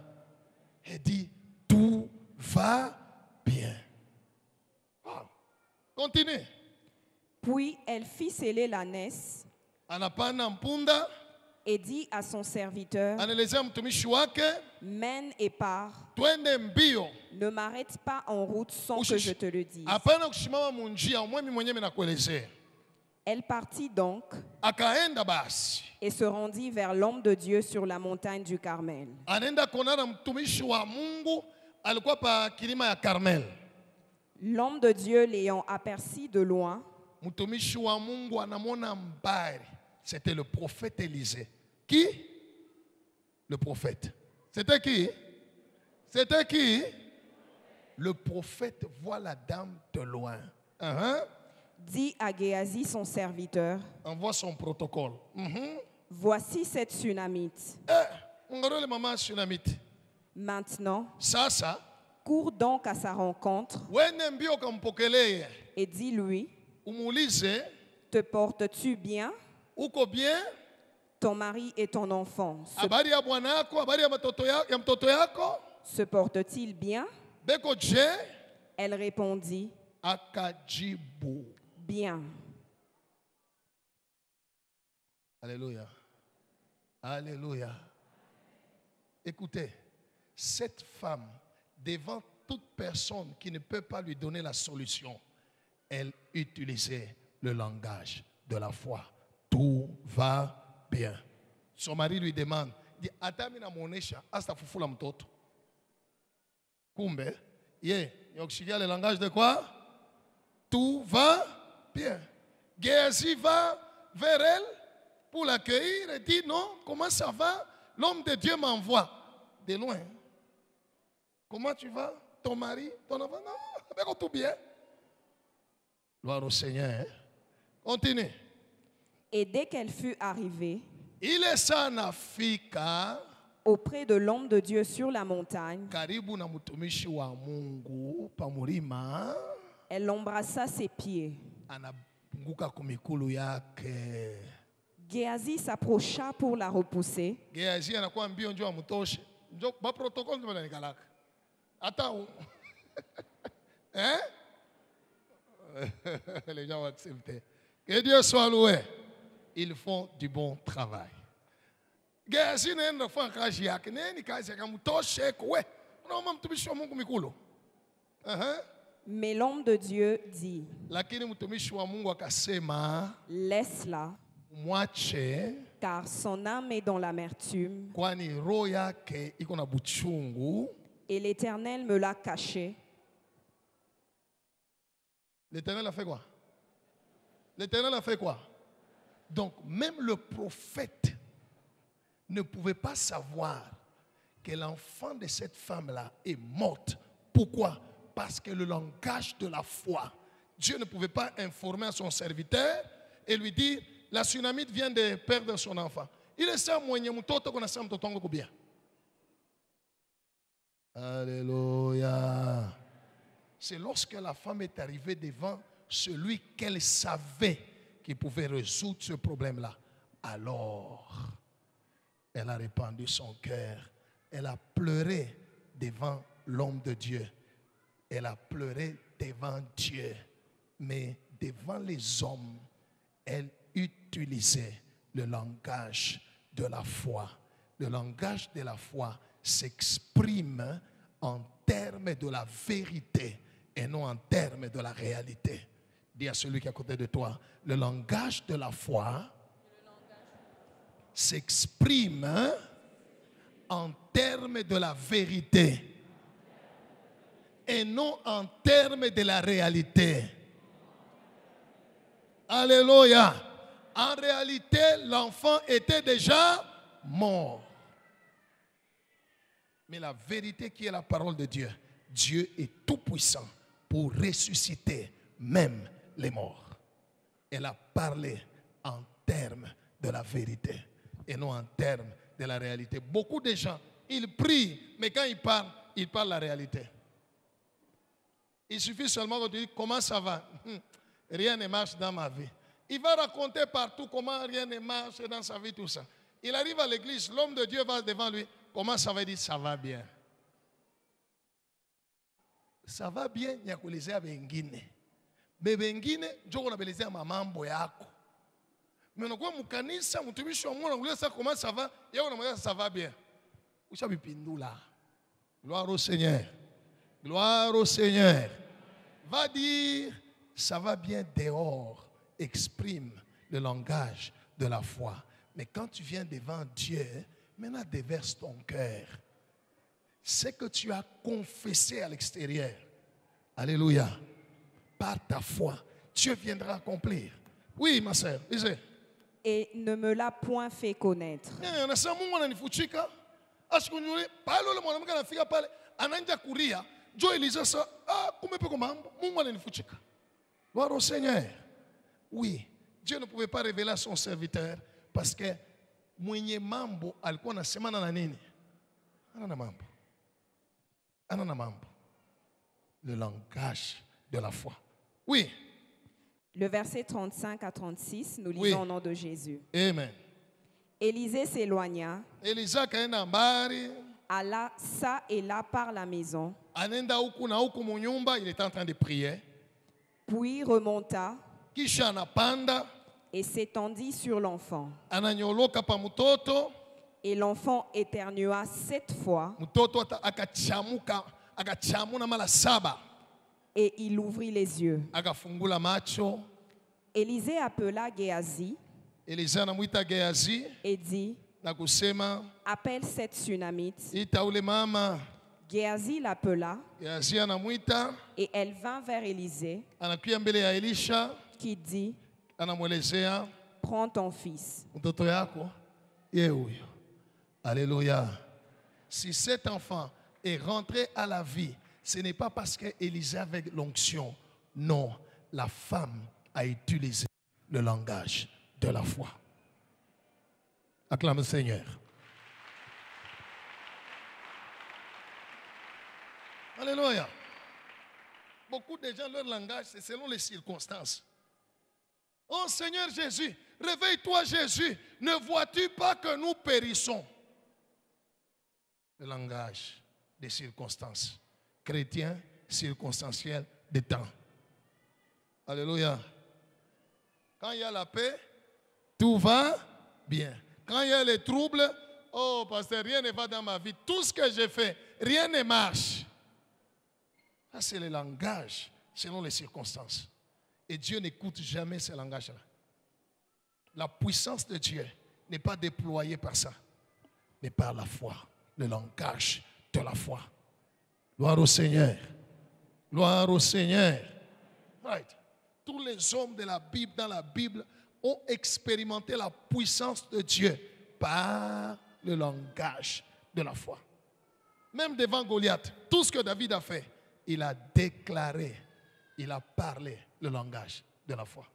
[SPEAKER 2] Elle dit, tout va bien. Wow. Continue.
[SPEAKER 9] Puis elle fit sceller l'ânesse et dit à son serviteur, mène et pars. Ne m'arrête pas en route sans que je te le dise. Elle partit donc et se rendit vers l'homme de Dieu sur la montagne du Carmel. L'homme de Dieu l'ayant aperçu de loin,
[SPEAKER 2] c'était le prophète Élisée. Qui? Le prophète. C'était qui? C'était qui? Le prophète voit la dame de loin.
[SPEAKER 9] Dit à Géasi son serviteur,
[SPEAKER 2] envoie son protocole.
[SPEAKER 9] Voici cette Sunamite. Maintenant, cours donc à sa rencontre et dis-lui, te portes-tu bien? Ton mari et ton enfant se portent-ils bien? Elle répondit, bien.
[SPEAKER 2] Alléluia. Alléluia. Écoutez, cette femme, devant toute personne qui ne peut pas lui donner la solution, elle utilisait le langage de la foi. Tout va bien. Son mari lui demande, dit, atamina monesha, asta fufula mtoto. Kumbe, yokshikia le langage de quoi? Tout va bien. Géasi va vers elle pour l'accueillir et dit, non, comment ça va? L'homme de Dieu m'envoie. De loin. Comment tu vas? Ton mari, ton enfant? Non, tout bien. Gloire au Seigneur. Hein? Continue.
[SPEAKER 9] Et dès qu'elle fut arrivée,
[SPEAKER 2] il est sanafika
[SPEAKER 9] auprès de l'homme de Dieu sur la montagne,
[SPEAKER 2] karibu na mtumishi wa Mungu pamulima,
[SPEAKER 9] elle embrassa ses pieds.
[SPEAKER 2] Anapunguka kumikulu yake.
[SPEAKER 9] Géasi s'approcha pour la repousser.
[SPEAKER 2] Géasi anakuwa mbio njoo amtoshe. Njoo ba protocole ndio banakalaka. Hata hein? Les gens vont accepter. Que Dieu soit loué. Ils font du bon travail. Géasi nenda fanya kazi yake. Neni kazi yake mtoshe kwe. Unaomba mtumishi wa Mungu mikulu.
[SPEAKER 9] Mais l'homme de Dieu dit,
[SPEAKER 2] lakini mtumishi wa Mungu akasema,
[SPEAKER 9] laisse-la,
[SPEAKER 2] mwache,
[SPEAKER 9] car son âme est dans l'amertume,
[SPEAKER 2] kwani roho yake iko na buchungu,
[SPEAKER 9] et l'Éternel me l'a caché.
[SPEAKER 2] L'Éternel a fait quoi? L'Éternel a fait quoi? Donc même le prophète ne pouvait pas savoir que l'enfant de cette femme-là est morte. Pourquoi? Parce que le langage de la foi, Dieu ne pouvait pas informer à son serviteur et lui dire, la Sunamite vient de perdre son enfant. Il est ça, mwenye mtoto kuna sa mtoto wangu kubia. Alléluia. C'est lorsque la femme est arrivée devant celui qu'elle savait qui pouvait résoudre ce problème-là. Alors, elle a répandu son cœur. Elle a pleuré devant l'homme de Dieu. Elle a pleuré devant Dieu. Mais devant les hommes, elle utilisait le langage de la foi. Le langage de la foi s'exprime en termes de la vérité et non en termes de la réalité. Dis à celui qui est à côté de toi, le langage de la foi s'exprime en termes de la vérité et non en termes de la réalité. Alléluia. En réalité, l'enfant était déjà mort. Mais la vérité qui est la parole de Dieu, Dieu est tout puissant pour ressusciter même les morts. Elle a parlé en termes de la vérité et non en termes de la réalité. Beaucoup de gens, ils prient, mais quand ils parlent la réalité. Il suffit seulement de dire comment ça va. Rien ne marche dans ma vie. Il va raconter partout comment rien ne marche dans sa vie, tout ça. Il arrive à l'église, l'homme de Dieu va devant lui. Comment ça va? Il dit, ça va bien. Ça va bien, il y a que les bengine. Mais bengine, je vais vous dire mamambo yako. Mais on a quoi mukanisa, mutumishi wa Mungu, on a comment ça va? Et on a ça va bien. Vous savez pindula. Gloire au Seigneur. Gloire au Seigneur. Va dire, ça va bien dehors. Exprime le langage de la foi. Mais quand tu viens devant Dieu, maintenant déverse ton cœur. Ce que tu as confessé à l'extérieur. Alléluia. Par ta foi, Dieu viendra accomplir. Oui, ma sœur, lisez.
[SPEAKER 9] Et ne me l'a point fait connaître.
[SPEAKER 2] Gloire au Seigneur. Oui, Dieu ne pouvait pas révéler à son serviteur parce que mwenye mambo alikuwa anasema na nini? Anana mambo. Le langage de la foi. Oui.
[SPEAKER 9] Le verset 35 à 36, nous lisons au nom de Jésus.
[SPEAKER 2] Amen.
[SPEAKER 9] Élisée s'éloigna.
[SPEAKER 2] Elisa kaenda mbali.
[SPEAKER 9] Alla ça et là par la maison.
[SPEAKER 2] Anenda huku na huku mu nyumba, il était en train de prier.
[SPEAKER 9] Puis remonta.
[SPEAKER 2] Kisha anapanda.
[SPEAKER 9] Et s'étendit sur l'enfant.
[SPEAKER 2] Ananyoloka pa mtoto.
[SPEAKER 9] Et l'enfant éternua 7 fois.
[SPEAKER 2] Mtoto akachamuka,
[SPEAKER 9] Et il ouvrit les yeux. Élisée appela Géasi et dit, appelle cette Sunamite. Géasi l'appela et elle vint vers Élisée qui dit, prends ton fils.
[SPEAKER 2] Alléluia. Si cet enfant est rentré à la vie, ce n'est pas parce qu'Élisée avait l'onction. Non, la femme a utilisé le langage de la foi. Acclame le Seigneur. Alléluia. Beaucoup de gens, leur langage, c'est selon les circonstances. Oh Seigneur Jésus, réveille-toi Jésus. Ne vois-tu pas que nous périssons? Le langage des circonstances. Chrétien, circonstanciel, des temps. Alléluia. Quand il y a la paix, tout va bien. Quand il y a les troubles, oh pasteur, rien ne va dans ma vie. Tout ce que j'ai fait, rien ne marche. Ça, c'est le langage selon les circonstances. Et Dieu n'écoute jamais ce langage-là. La puissance de Dieu n'est pas déployée par ça, mais par la foi. Le langage de la foi. Gloire au Seigneur. Gloire au Seigneur. Right. Tous les hommes de la Bible, dans la Bible, ont expérimenté la puissance de Dieu par le langage de la foi. Même devant Goliath, tout ce que David a fait, il a déclaré, il a parlé le langage de la foi.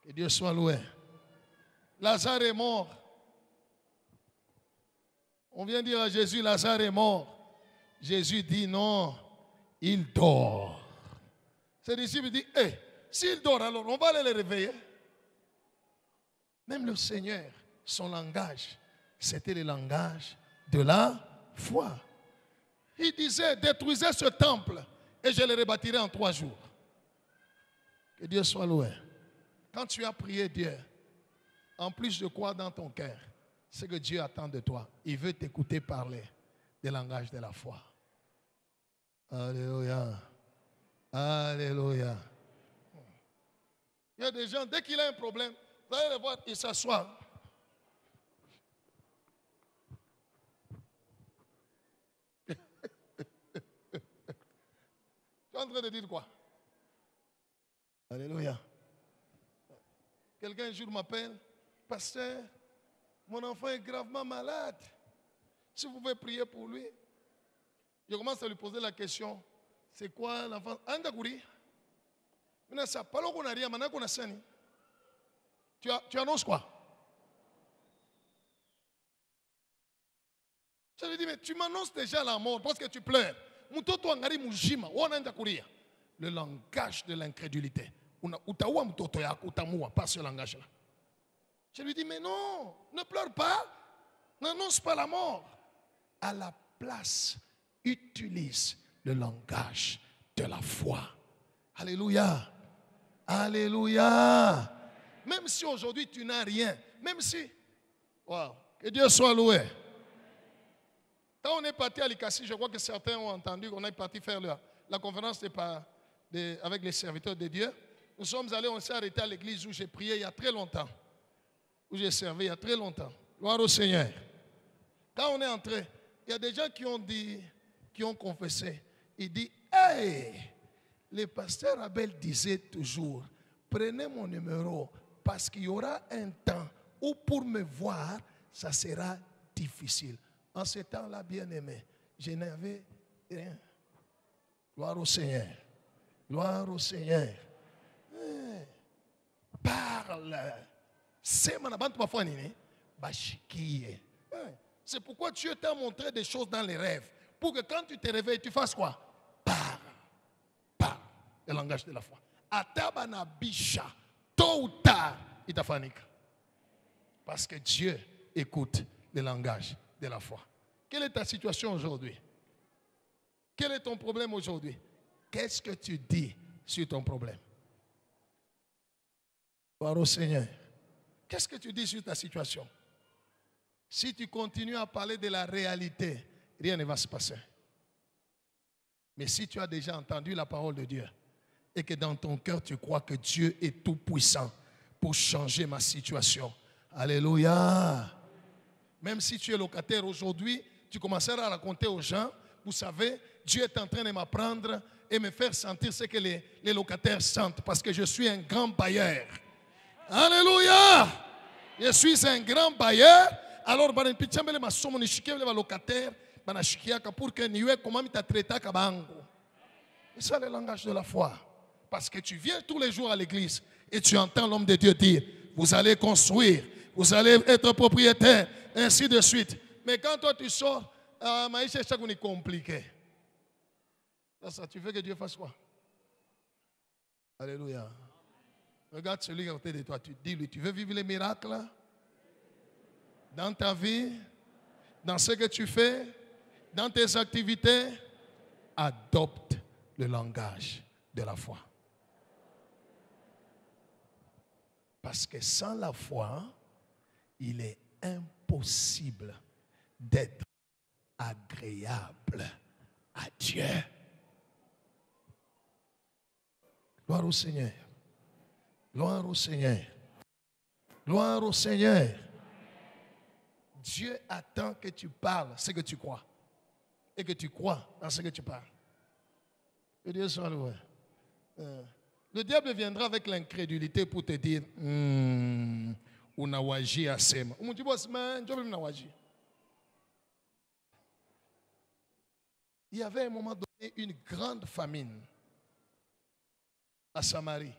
[SPEAKER 2] Que Dieu soit loué. Lazare est mort. On vient dire à Jésus, Lazare est mort. Jésus dit non, il dort. Ses disciples disent, s'il dort alors, on va aller le réveiller. Même le Seigneur, son langage, c'était le langage de la foi. Il disait, détruisez ce temple et je le rebâtirai en 3 jours. Que Dieu soit loué. Quand tu as prié Dieu, en plus de quoi dans ton cœur, ce que Dieu attend de toi, il veut t'écouter parler du langage de la foi. Alléluia. Alléluia. Il y a des gens, dès qu'il a un problème, vous allez le voir, il s'assoit. Tu es en train de dire quoi? Alléluia. Quelqu'un un jour m'appelle, pasteur, mon enfant est gravement malade. Si vous pouvez prier pour lui. Je commence à lui poser la question, c'est quoi l'enfant? Tu annonces quoi? Je lui dis, mais tu m'annonces déjà la mort parce que tu pleures. Le langage de l'incrédulité. Par ce langage-là. Je lui dis, mais non, ne pleure pas, n'annonce pas la mort. À la place, utilise le langage de la foi. Alléluia. Alléluia. Même si aujourd'hui tu n'as rien, même si, wow, que Dieu soit loué. Quand on est parti à l'Ikassi, je crois que certains ont entendu qu'on est parti faire la conférence avec les serviteurs de Dieu. Nous sommes allés, on s'est arrêté à l'église où j'ai prié il y a très longtemps. Où j'ai servi il y a très longtemps. Gloire au Seigneur. Quand on est entré, il y a des gens qui ont dit, qui ont confessé. Il dit, hey, le pasteur Abel disait toujours, prenez mon numéro parce qu'il y aura un temps où pour me voir, ça sera difficile. En ce temps-là, bien-aimé, je n'avais rien. Gloire au Seigneur. Gloire au Seigneur. Parle. C'est pourquoi Dieu t'a montré des choses dans les rêves. Pour que quand tu te réveilles, tu fasses quoi? Parle. Parle. Le langage de la foi. Atabana bisha. Tôt ou tard, il t'a fanik. Parce que Dieu écoute le langage de la foi. Quelle est ta situation aujourd'hui? Quel est ton problème aujourd'hui? Qu'est-ce que tu dis sur ton problème? Gloire au Seigneur. Qu'est-ce que tu dis sur ta situation? Si tu continues à parler de la réalité, rien ne va se passer. Mais si tu as déjà entendu la parole de Dieu et que dans ton cœur tu crois que Dieu est tout puissant pour changer ma situation, alléluia. Même si tu es locataire aujourd'hui, tu commenceras à raconter aux gens, vous savez, Dieu est en train de m'apprendre et me faire sentir ce que les locataires sentent parce que je suis un grand bailleur. Alléluia. Je suis un grand bailleur. Alors, pour que niwe comment tu traité kabango. C'est ça le langage de la foi. Parce que tu viens tous les jours à l'église et tu entends l'homme de Dieu dire, vous allez construire, vous allez être propriétaire, ainsi de suite. Mais quand toi tu sors, maïcha est compliqué. Ça, tu veux que Dieu fasse quoi? Alléluia. Regarde celui qui est à côté de toi, tu dis-lui, tu veux vivre les miracles dans ta vie, dans ce que tu fais, dans tes activités, adopte le langage de la foi. Parce que sans la foi, il est impossible d'être agréable à Dieu. Gloire au Seigneur. Gloire au Seigneur. Gloire au Seigneur. Dieu attend que tu parles ce que tu crois. Et que tu crois dans ce que tu parles. Que Dieu soit loué. Le diable viendra avec l'incrédulité pour te dire unawaji asema. Il y avait à un moment donné une grande famine à Samarie,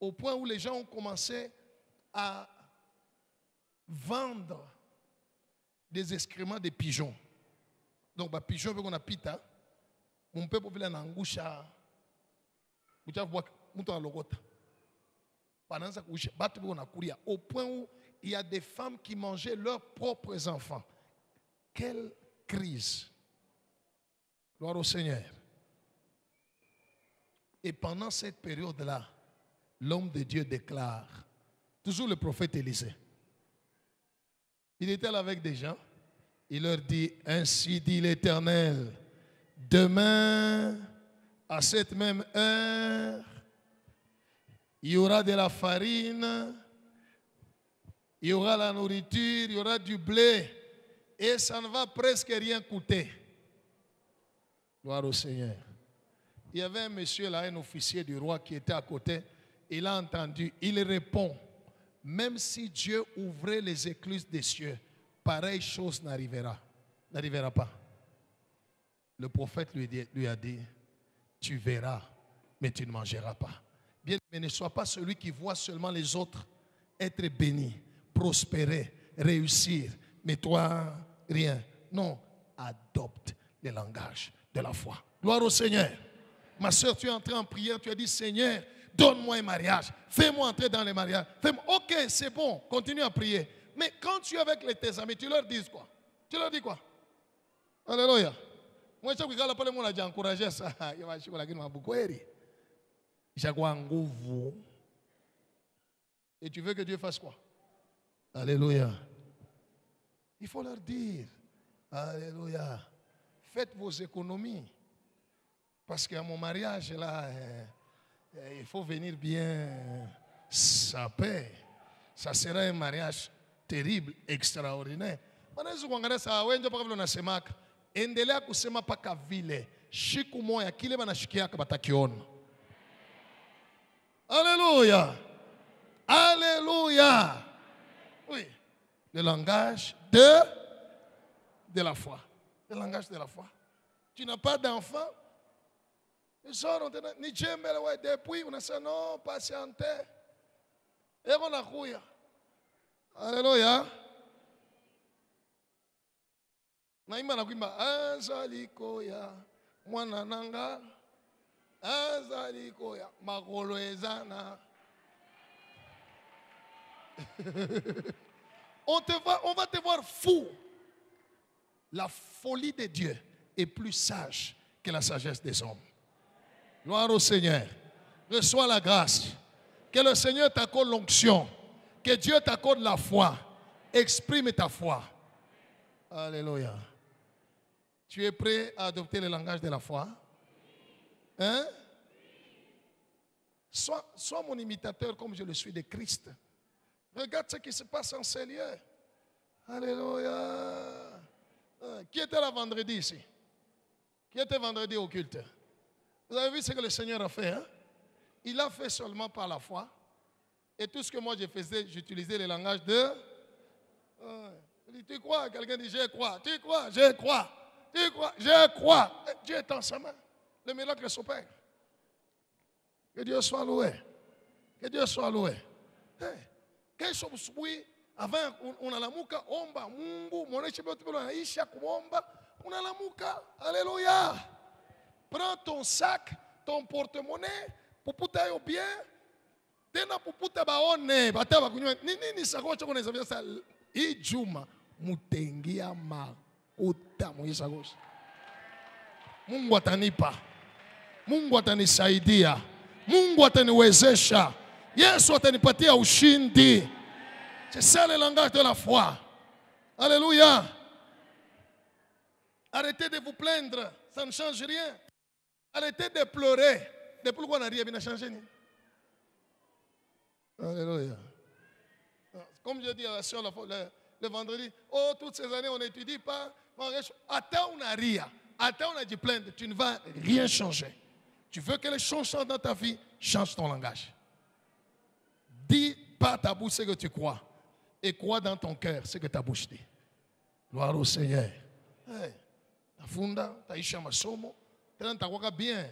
[SPEAKER 2] au point où les gens ont commencé à vendre des excréments de pigeons. Donc, les pigeons, on a pita, mon peuple veut en angusha, au point où il y a des femmes qui mangeaient leurs propres enfants. Quelle crise! Gloire au Seigneur. Et pendant cette période-là, l'homme de Dieu déclare, toujours le prophète Élisée, il était là avec des gens, il leur dit, ainsi dit l'Éternel, demain, à cette même heure, il y aura de la farine, il y aura la nourriture, il y aura du blé, et ça ne va presque rien coûter. Gloire au Seigneur. Il y avait un monsieur là, un officier du roi qui était à côté. Il a entendu, il répond, même si Dieu ouvrait les écluses des cieux, pareille chose n'arrivera pas. Le prophète lui a dit, tu verras, mais tu ne mangeras pas. Bien, mais ne sois pas celui qui voit seulement les autres être bénis, prospérer, réussir, mais toi, rien. Non, adopte le langage de la foi. Gloire au Seigneur. Ma soeur, tu es entrée en prière, tu as dit, Seigneur, donne-moi un mariage. Fais-moi entrer dans le mariage. Ok, c'est bon, continue à prier. Mais quand tu es avec tes amis, tu leur dis quoi? Tu leur dis quoi? Alléluia. Moi, je suis encouragé ça. Et tu veux que Dieu fasse quoi? Alléluia. Il faut leur dire, alléluia, faites vos économies. Parce qu'à mon mariage, là, il faut venir bien saper. Ça sera un mariage terrible, extraordinaire. Endelea kusema paka vile shiku moya kile banashikiaka batakiona. Alléluia. Alléluia. Oui. Le langage de la foi. Le langage de la foi. Tu n'as pas d'enfant? Ni jembele ouais depuis on a dit non, patientez. Et on a couillé. Alléluia. Naimba na kuimba azalikoya mwana nanga azalikoya makolo ezana. On va te voir fou. La folie de Dieu est plus sage que la sagesse des hommes. Gloire au Seigneur. Reçois la grâce. Que le Seigneur t'accorde l'onction. Que Dieu t'accorde la foi. Exprime ta foi. Alléluia. Tu es prêt à adopter le langage de la foi? Hein? Sois mon imitateur comme je le suis de Christ. Regarde ce qui se passe en ces lieux. Alléluia. Qui était là vendredi ici? Qui était vendredi au culte? Vous avez vu ce que le Seigneur a fait, hein? Il a fait seulement par la foi. Et tout ce que moi je faisais, j'utilisais le langage de... Tu crois? Quelqu'un dit, je crois. Tu crois? Je crois. Tu crois? Je crois. Et Dieu est en sa main. Le miracle s'opère. Que Dieu soit loué. Que Dieu soit loué. Kesho asubuhi avant unalamuka omba Mungu muoneshe vyote vile unaisha kuomba unalamuka. Alléluia. Prends ton sac, ton porte-monnaie, puputa yo bien. Tena puputa baone bataba kunywa nini sakocha kuna zavia sa ijuma mutengia makuta mwisagosha. Mungu atanipa. Mungu atanisaidia. Mungu ataniwezesha. Yesu atanipatia ushindi. C'est ça le langage de la foi. Alléluia. Arrêtez de vous plaindre. Ça ne change rien. Arrêtez de pleurer. Depuis qu'on a rien, ça n'a changé. Alléluia. Comme je dis à la soeur le vendredi, oh, toutes ces années, on n'étudie pas. Attends, on a rien. Attends, on a dit plaindre. Tu ne vas rien changer. Tu veux que les choses changent dans ta vie, change ton langage. Dis pas ta bouche ce que tu crois. Et crois dans ton cœur ce que ta bouche dit. Gloire au Seigneur. Ta funda, ta isha masomo, ta waka bien.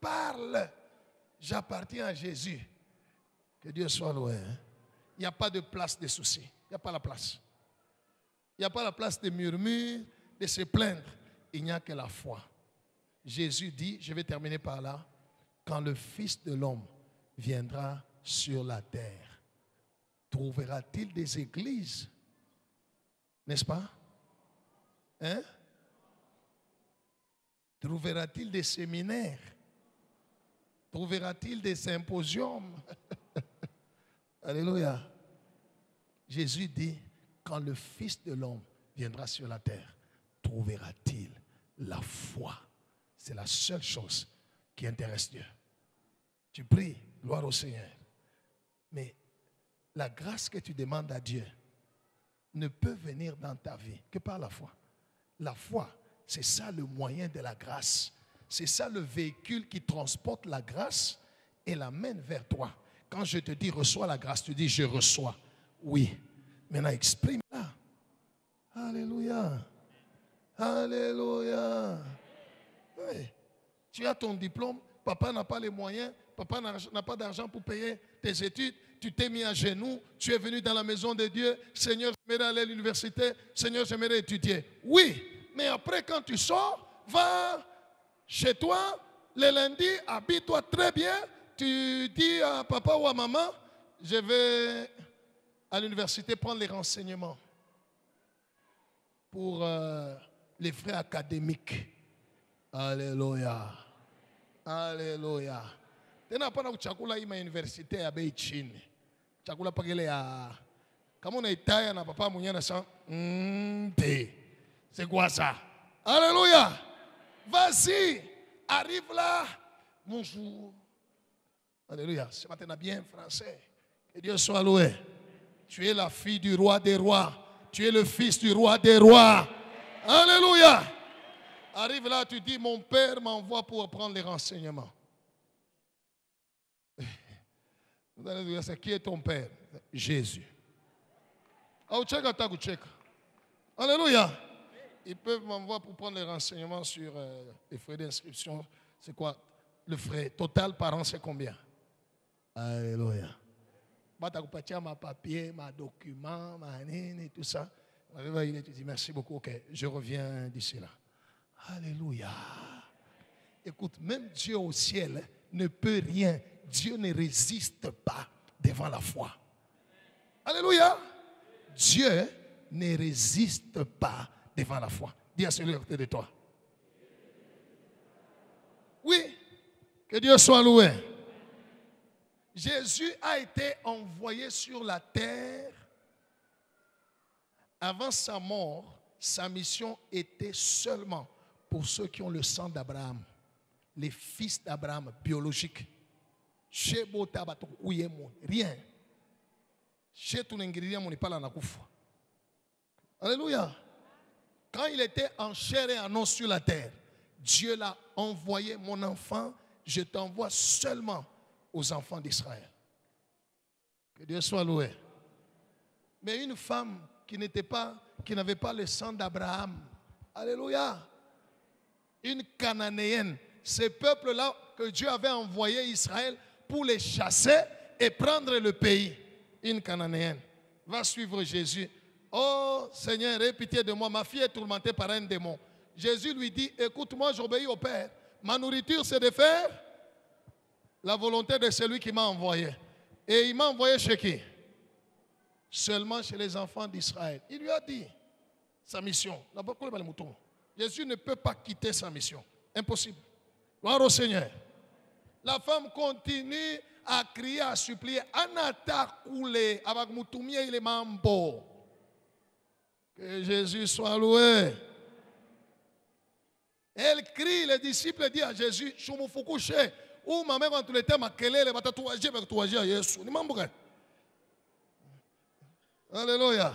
[SPEAKER 2] Parle. J'appartiens à Jésus. Que Dieu soit loué. Il n'y a pas de place de soucis. Il n'y a pas la place. Il n'y a pas la place de murmures, de se plaindre. Il n'y a que la foi. Jésus dit, je vais terminer par là, quand le Fils de l'homme viendra sur la terre, trouvera-t-il des églises? N'est-ce pas? Hein? Trouvera-t-il des séminaires? Trouvera-t-il des symposiums? Alléluia. Jésus dit, quand le Fils de l'homme viendra sur la terre, trouvera-t-il la foi? C'est la seule chose qui intéresse Dieu. Tu pries, gloire au Seigneur. Mais la grâce que tu demandes à Dieu ne peut venir dans ta vie que par la foi. La foi, c'est ça le moyen de la grâce. C'est ça le véhicule qui transporte la grâce et l'amène vers toi. Quand je te dis reçois la grâce, tu dis je reçois. Oui. Maintenant exprime-la. Alléluia. Alléluia. Oui. Tu as ton diplôme, papa n'a pas les moyens, papa n'a pas d'argent pour payer tes études, tu t'es mis à genoux, tu es venu dans la maison de Dieu, Seigneur, j'aimerais aller à l'université, Seigneur, j'aimerais étudier. Oui, mais après quand tu sors, va chez toi, le lundi, habille-toi très bien, tu dis à papa ou à maman, je vais à l'université prendre les renseignements pour les frais académiques. Alléluia. Alléluia. Tena hapana kuchakula hii universite ya bei chini. Chakula pagele ya kama unaitaya na papa mwenyewe anasema c'est quoi ça? Alléluia. Vas-y, arrive là. Bonjour. Alléluia. Ce matin a bien français. Que Dieu soit loué. Tu es la fille du roi des rois. Tu es le fils du roi des rois. Alléluia. Arrive là, tu dis, mon père m'envoie pour prendre les renseignements. Vous allez dire, c'est qui est ton père? Jésus. Alléluia. Ils peuvent m'envoyer pour prendre les renseignements sur les frais d'inscription. C'est quoi? Le frais total par an, c'est combien? Alléluia. Ma papier, ma document, ma nini, tout ça. Il te dit, merci beaucoup, ok, je reviens d'ici là. Alléluia. Écoute, même Dieu au ciel ne peut rien. Dieu ne résiste pas devant la foi. Alléluia. Dieu ne résiste pas devant la foi. Dis à celui à côté de toi. Oui, que Dieu soit loué. Jésus a été envoyé sur la terre. Avant sa mort, sa mission était seulement pour ceux qui ont le sang d'Abraham. les fils d'Abraham biologiques. Chez Botabato, rien. Chez tout l'ingrédient, on n'est pas là. Alléluia. Quand il était en chair et en os sur la terre, Dieu l'a envoyé, mon enfant, je t'envoie seulement aux enfants d'Israël. Que Dieu soit loué. Mais une femme qui n'avait pas le sang d'Abraham, alléluia, une Cananéenne, ce peuple-là que Dieu avait envoyé Israël pour les chasser et prendre le pays, une Cananéenne, va suivre Jésus. Oh Seigneur, aie pitié de moi, ma fille est tourmentée par un démon. Jésus lui dit, écoute-moi, j'obéis au Père. Ma nourriture, c'est de faire la volonté de celui qui m'a envoyé. Et il m'a envoyé chez qui? Seulement chez les enfants d'Israël. Il lui a dit sa mission. Jésus ne peut pas quitter sa mission. Impossible. Gloire au Seigneur. La femme continue à crier, à supplier. Anata koulé, avec moutoumie il est mambo. Que Jésus soit loué. Elle crie, les disciples disent à Jésus, Shumufoukouché, ou ma mère, quand tu l'étais, ma kelele, va tatouager avec toi, Jésus. Alléluia.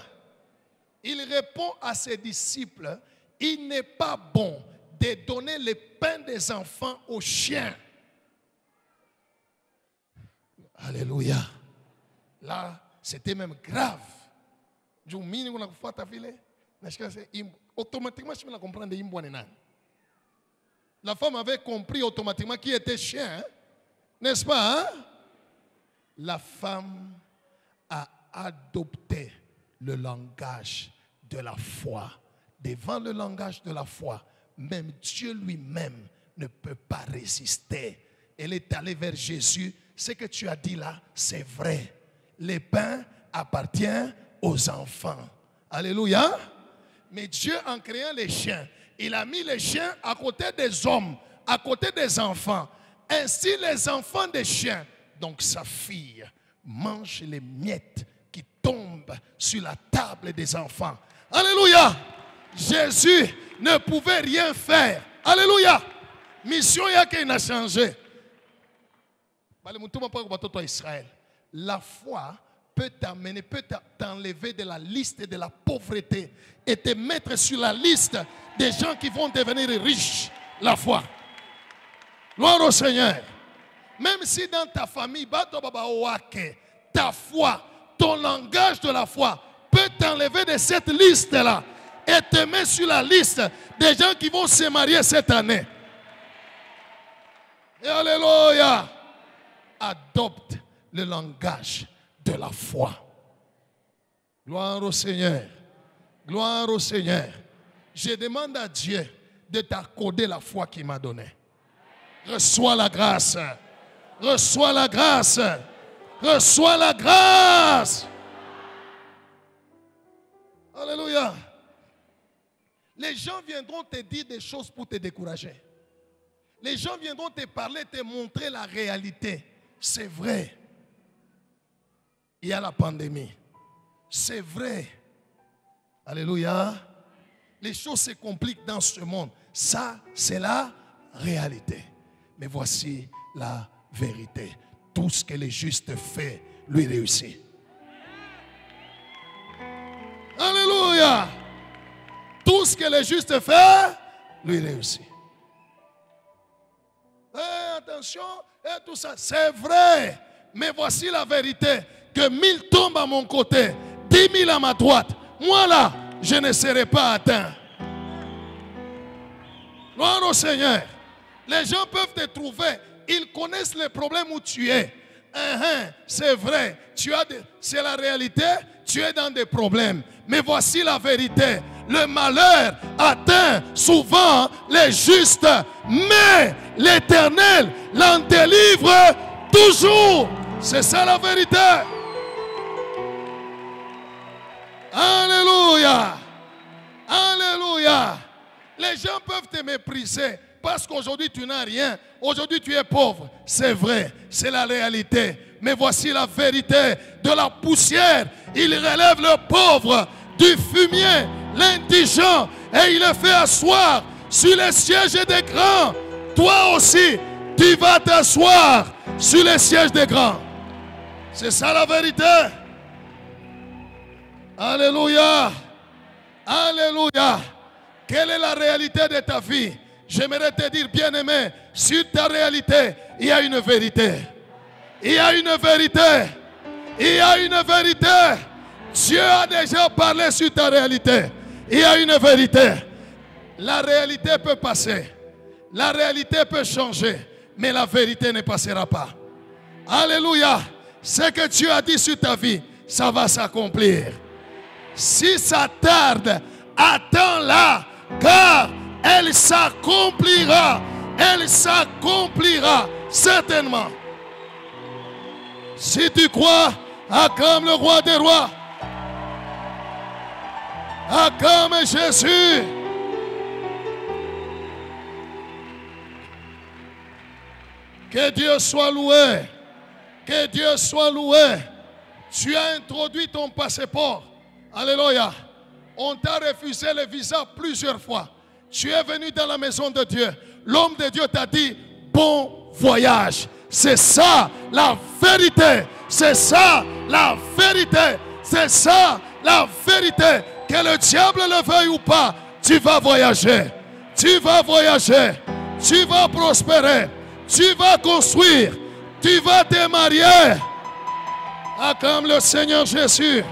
[SPEAKER 2] Il répond à ses disciples, il n'est pas bon de donner le pain des enfants aux chiens. Alléluia. Là, c'était même grave. Automatiquement, je me comprends de Imboanenan. La femme avait compris automatiquement qui était chien, hein? N'est-ce pas? Hein? La femme a adopté le langage de la foi. Devant le langage de la foi, même Dieu lui-même ne peut pas résister. Elle est allée vers Jésus. Ce que tu as dit là, c'est vrai. Le pain appartient aux enfants. Alléluia. Mais Dieu, en créant les chiens, il a mis les chiens à côté des hommes, à côté des enfants. Ainsi, les enfants des chiens, donc sa fille, mange les miettes qui tombent sur la table des enfants. Alléluia. Jésus ne pouvait rien faire. Alléluia. Mission yake n'a changé. Israël. La foi peut t'amener, peut t'enlever de la liste de la pauvreté et te mettre sur la liste des gens qui vont devenir riches. La foi. Gloire au Seigneur. Même si dans ta famille, ta foi, ton langage de la foi peut t'enlever de cette liste-là et te mettre sur la liste des gens qui vont se marier cette année. Et alléluia. Adopte le langage de la foi. Gloire au Seigneur. Gloire au Seigneur. Je demande à Dieu de t'accorder la foi qu'il m'a donnée. Reçois la grâce. Reçois la grâce. Reçois la grâce. Alléluia. Les gens viendront te dire des choses pour te décourager. Les gens viendront te parler, te montrer la réalité. C'est vrai. Il y a la pandémie. C'est vrai. Alléluia. Les choses se compliquent dans ce monde. Ça, c'est la réalité. Mais voici la vérité. Tout ce que le juste fait, lui réussit. Alléluia. Tout ce que le juste fait, lui réussit. Attention, et tout ça, c'est vrai. Mais voici la vérité. Que 1000 tombent à mon côté, 10 000 à ma droite. Moi là, je ne serai pas atteint. Gloire au Seigneur. Les gens peuvent te trouver. Ils connaissent les problèmes où tu es. C'est vrai. C'est la réalité. Tu es dans des problèmes. Mais voici la vérité. Le malheur atteint souvent les justes. Mais l'Éternel l'en délivre toujours. C'est ça la vérité. Alléluia. Alléluia. Les gens peuvent te mépriser parce qu'aujourd'hui tu n'as rien. Aujourd'hui tu es pauvre. C'est vrai. C'est la réalité. Mais voici la vérité. De la poussière, il relève le pauvre. Du fumier, l'indigent. Et il le fait asseoir sur les sièges des grands. toi aussi, tu vas t'asseoir sur les sièges des grands. C'est ça la vérité. Alléluia. Alléluia. Quelle est la réalité de ta vie? J'aimerais te dire, bien-aimé, sur ta réalité, il y a une vérité. Il y a une vérité. Il y a une vérité. Dieu a déjà parlé sur ta réalité. Il y a une vérité. La réalité peut passer. La réalité peut changer. Mais la vérité ne passera pas. Alléluia. Ce que Dieu a dit sur ta vie, ça va s'accomplir. Si ça tarde, attends-la, car elle s'accomplira. Elle s'accomplira certainement. Si tu crois, acclame le roi des rois. Acclame Jésus. Que Dieu soit loué. Que Dieu soit loué. Tu as introduit ton passeport. Alléluia. On t'a refusé le visa plusieurs fois. Tu es venu dans la maison de Dieu. L'homme de Dieu t'a dit, bon voyage. C'est ça la vérité. C'est ça la vérité. C'est ça la vérité. Que le diable le veuille ou pas, tu vas voyager. Tu vas voyager. Tu vas prospérer. Tu vas construire. Tu vas te marier. Acclame le Seigneur Jésus.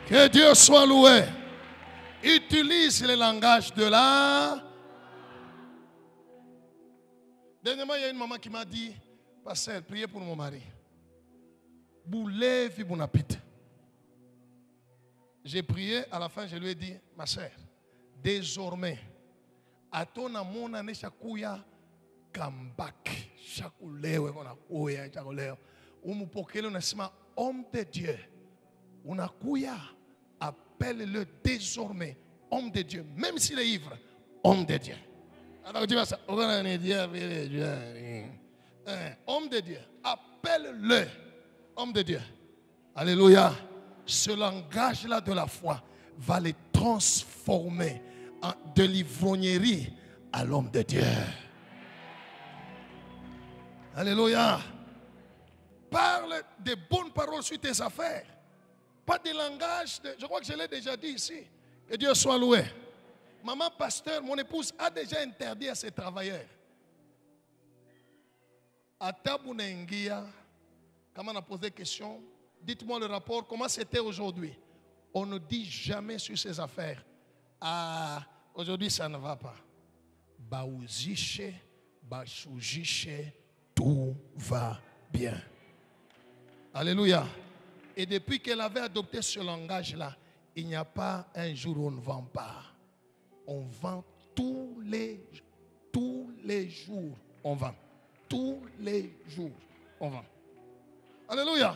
[SPEAKER 2] Que Dieu soit loué. Utilise le langage de la... Dernièrement, il y a une maman qui m'a dit, pasteur, priez pour mon mari. Boulez, vibunapite. J'ai prié, à la fin, je lui ai dit, ma soeur, désormais, à ton amour, on a chakuya kambak. Chakuleo, on a oya, chakuleo. Umupokele, on a homme de Dieu. On a kuya. Appelle-le désormais homme de Dieu, même s'il est ivre, homme de Dieu. Alors tu vas ça, homme de Dieu, appelle-le homme de Dieu. Alléluia. Ce langage-là de la foi va les transformer de l'ivrognerie à l'homme de Dieu. Alléluia. Parle de bonnes paroles sur tes affaires. Pas de langage, je crois que je l'ai déjà dit ici. Que Dieu soit loué. Maman pasteur, mon épouse a déjà interdit à ses travailleurs. À Tabounengia, quand on a posé question, dites-moi le rapport, comment c'était aujourd'hui? On ne dit jamais sur ses affaires. Ah, aujourd'hui ça ne va pas. Baouziche, Bachoujiche, tout va bien. Alléluia. Et depuis qu'elle avait adopté ce langage-là, il n'y a pas un jour où on ne vend pas. On vend tous les jours. On vend. Tous les jours. On vend. Alléluia.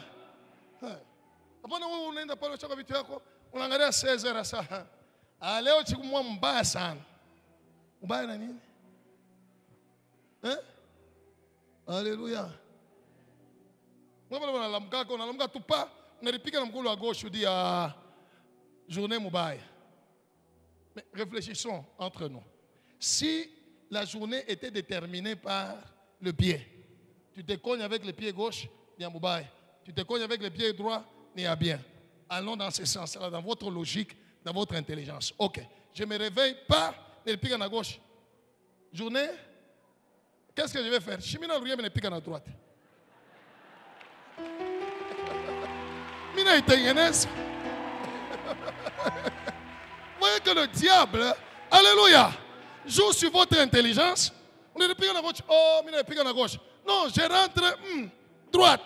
[SPEAKER 2] On a 16 heures à ça. Allez, tu moi mbaya sana. Mbaya na nini? Hein? Alléluia. Moi on a l'amka tout pas. On a répliqué dans à gauche, on dit journée Moubaye. Mais réfléchissons entre nous. Si la journée était déterminée par le pied, tu te cognes avec le pied gauche, il y a Moubaye. Tu te cognes avec le pied droit, il y a bien. Allons dans ce sens-là, dans votre logique, dans votre intelligence. Ok. Je me réveille pas, le pied à gauche. Journée, qu'est-ce que je vais faire? Je me réveille, mais le pied à droite. Vous voyez que le diable, alléluia, joue sur votre intelligence. On est piqué à gauche. Oh, on est piqué à gauche. Non, je rentre droite.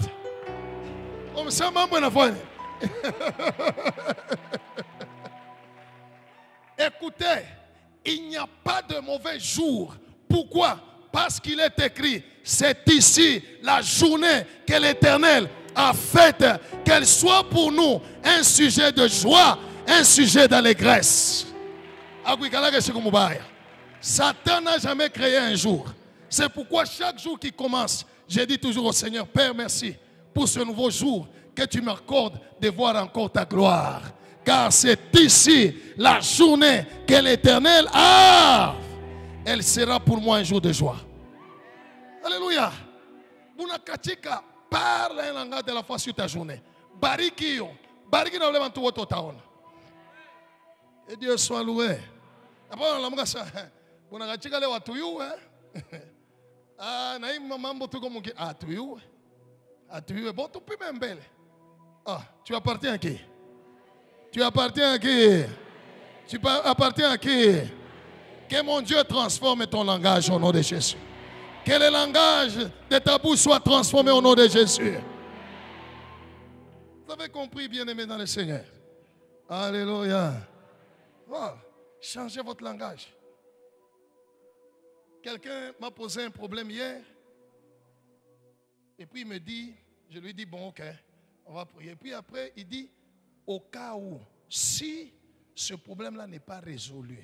[SPEAKER 2] Comme ça, écoutez, il n'y a pas de mauvais jour. Pourquoi? Parce qu'il est écrit, c'est ici la journée que l'Éternel a faite, qu'elle soit pour nous un sujet de joie, un sujet d'allégresse. Satan n'a jamais créé un jour. C'est pourquoi chaque jour qui commence, je dis toujours au Seigneur, Père, merci pour ce nouveau jour que tu m'accordes de voir encore ta gloire. car c'est ici la journée que l'Éternel a. Elle sera pour moi un jour de joie. Alléluia. Bunakatika parle un langage de la foi sur ta journée. Barikio. Bariki na ulema tout taona. Et Dieu soit loué. Après on l'a ça. Bunakatika le watu yu ah na ima mambo tu comme ah tu yu. Ah tu yu bon tu peux même belle. Ah, tu appartiens à qui? Tu appartiens à qui? Tu appartiens à qui? Que mon Dieu transforme ton langage au nom de Jésus. Que le langage de ta bouche soit transformé au nom de Jésus. Vous avez compris, bien-aimés dans le Seigneur? Alléluia. Voilà. Changez votre langage. Quelqu'un m'a posé un problème hier. Et puis il me dit, je lui dis, bon, ok, on va prier. Et puis après, il dit, au cas où, si ce problème-là n'est pas résolu,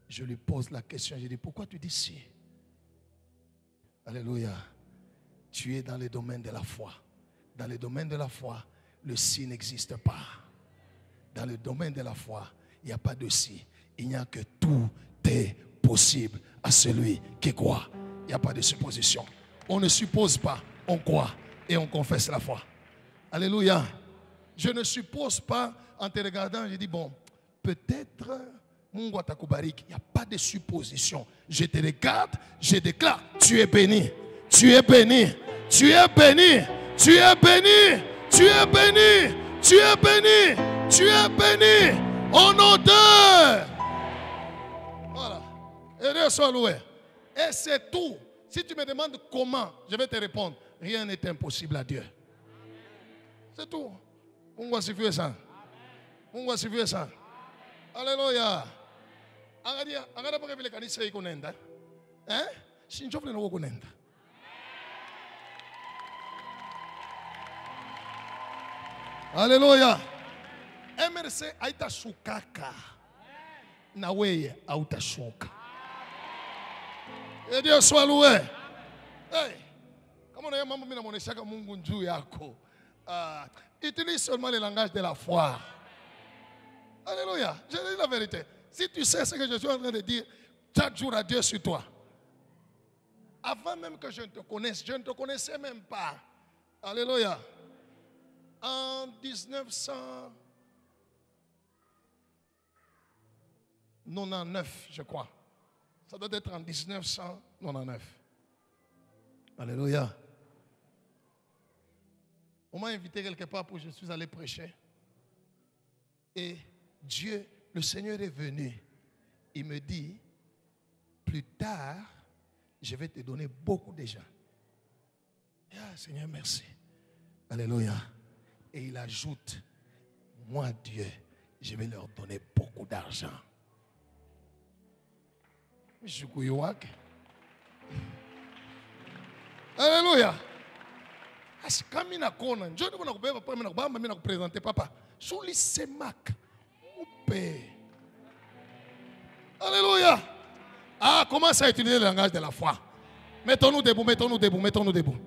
[SPEAKER 2] je lui pose la question, je dis, pourquoi tu dis si? Alléluia. Tu es dans le domaine de la foi. Dans le domaine de la foi, le si n'existe pas. Dans le domaine de la foi, il n'y a pas de si. Il n'y a que tout est possible à celui qui croit. Il n'y a pas de supposition. On ne suppose pas, on croit et on confesse la foi. Alléluia. Je ne suppose pas en te regardant, je dis, bon, peut-être... Il n'y a pas de supposition. Je te regarde, je déclare, tu es béni. Tu es béni. Tu es béni. Tu es béni. Tu es béni. Tu es béni. Tu es béni. Au nom de... Voilà. Et Dieu soit loué. Et c'est tout. Si tu me demandes comment, je vais te répondre. Rien n'est impossible à Dieu. C'est tout. On va suivre ça. On va suivre ça. Alléluia. Angada pa vile kanisa iko nenda. Shinjo vile noko nenda. Alléluia. MRC haitasukaka. Na wewe hautashuka. Et Dieu soit loué. Hey. Kama na mambo mimi namuoneshaka Mungu njuu yako. Utilise seulement le langage de la foi. Alléluia. Je dis la vérité. Si tu sais ce que je suis en train de dire, chaque jour à Dieu sur toi. Avant même que je ne te connaisse, je ne te connaissais même pas. Alléluia. En 1999, je crois. Ça doit être en 1999. Alléluia. On m'a invité quelque part pour que je suis allé prêcher. Et Dieu, le Seigneur est venu. Il me dit, plus tard, je vais te donner beaucoup de gens. Ah, Seigneur, merci. Alléluia. Et il ajoute, moi, Dieu, je vais leur donner beaucoup d'argent. Alléluia. Alléluia. Ah, commence à utiliser le langage de la foi. Mettons-nous debout, mettons-nous debout, mettons-nous debout.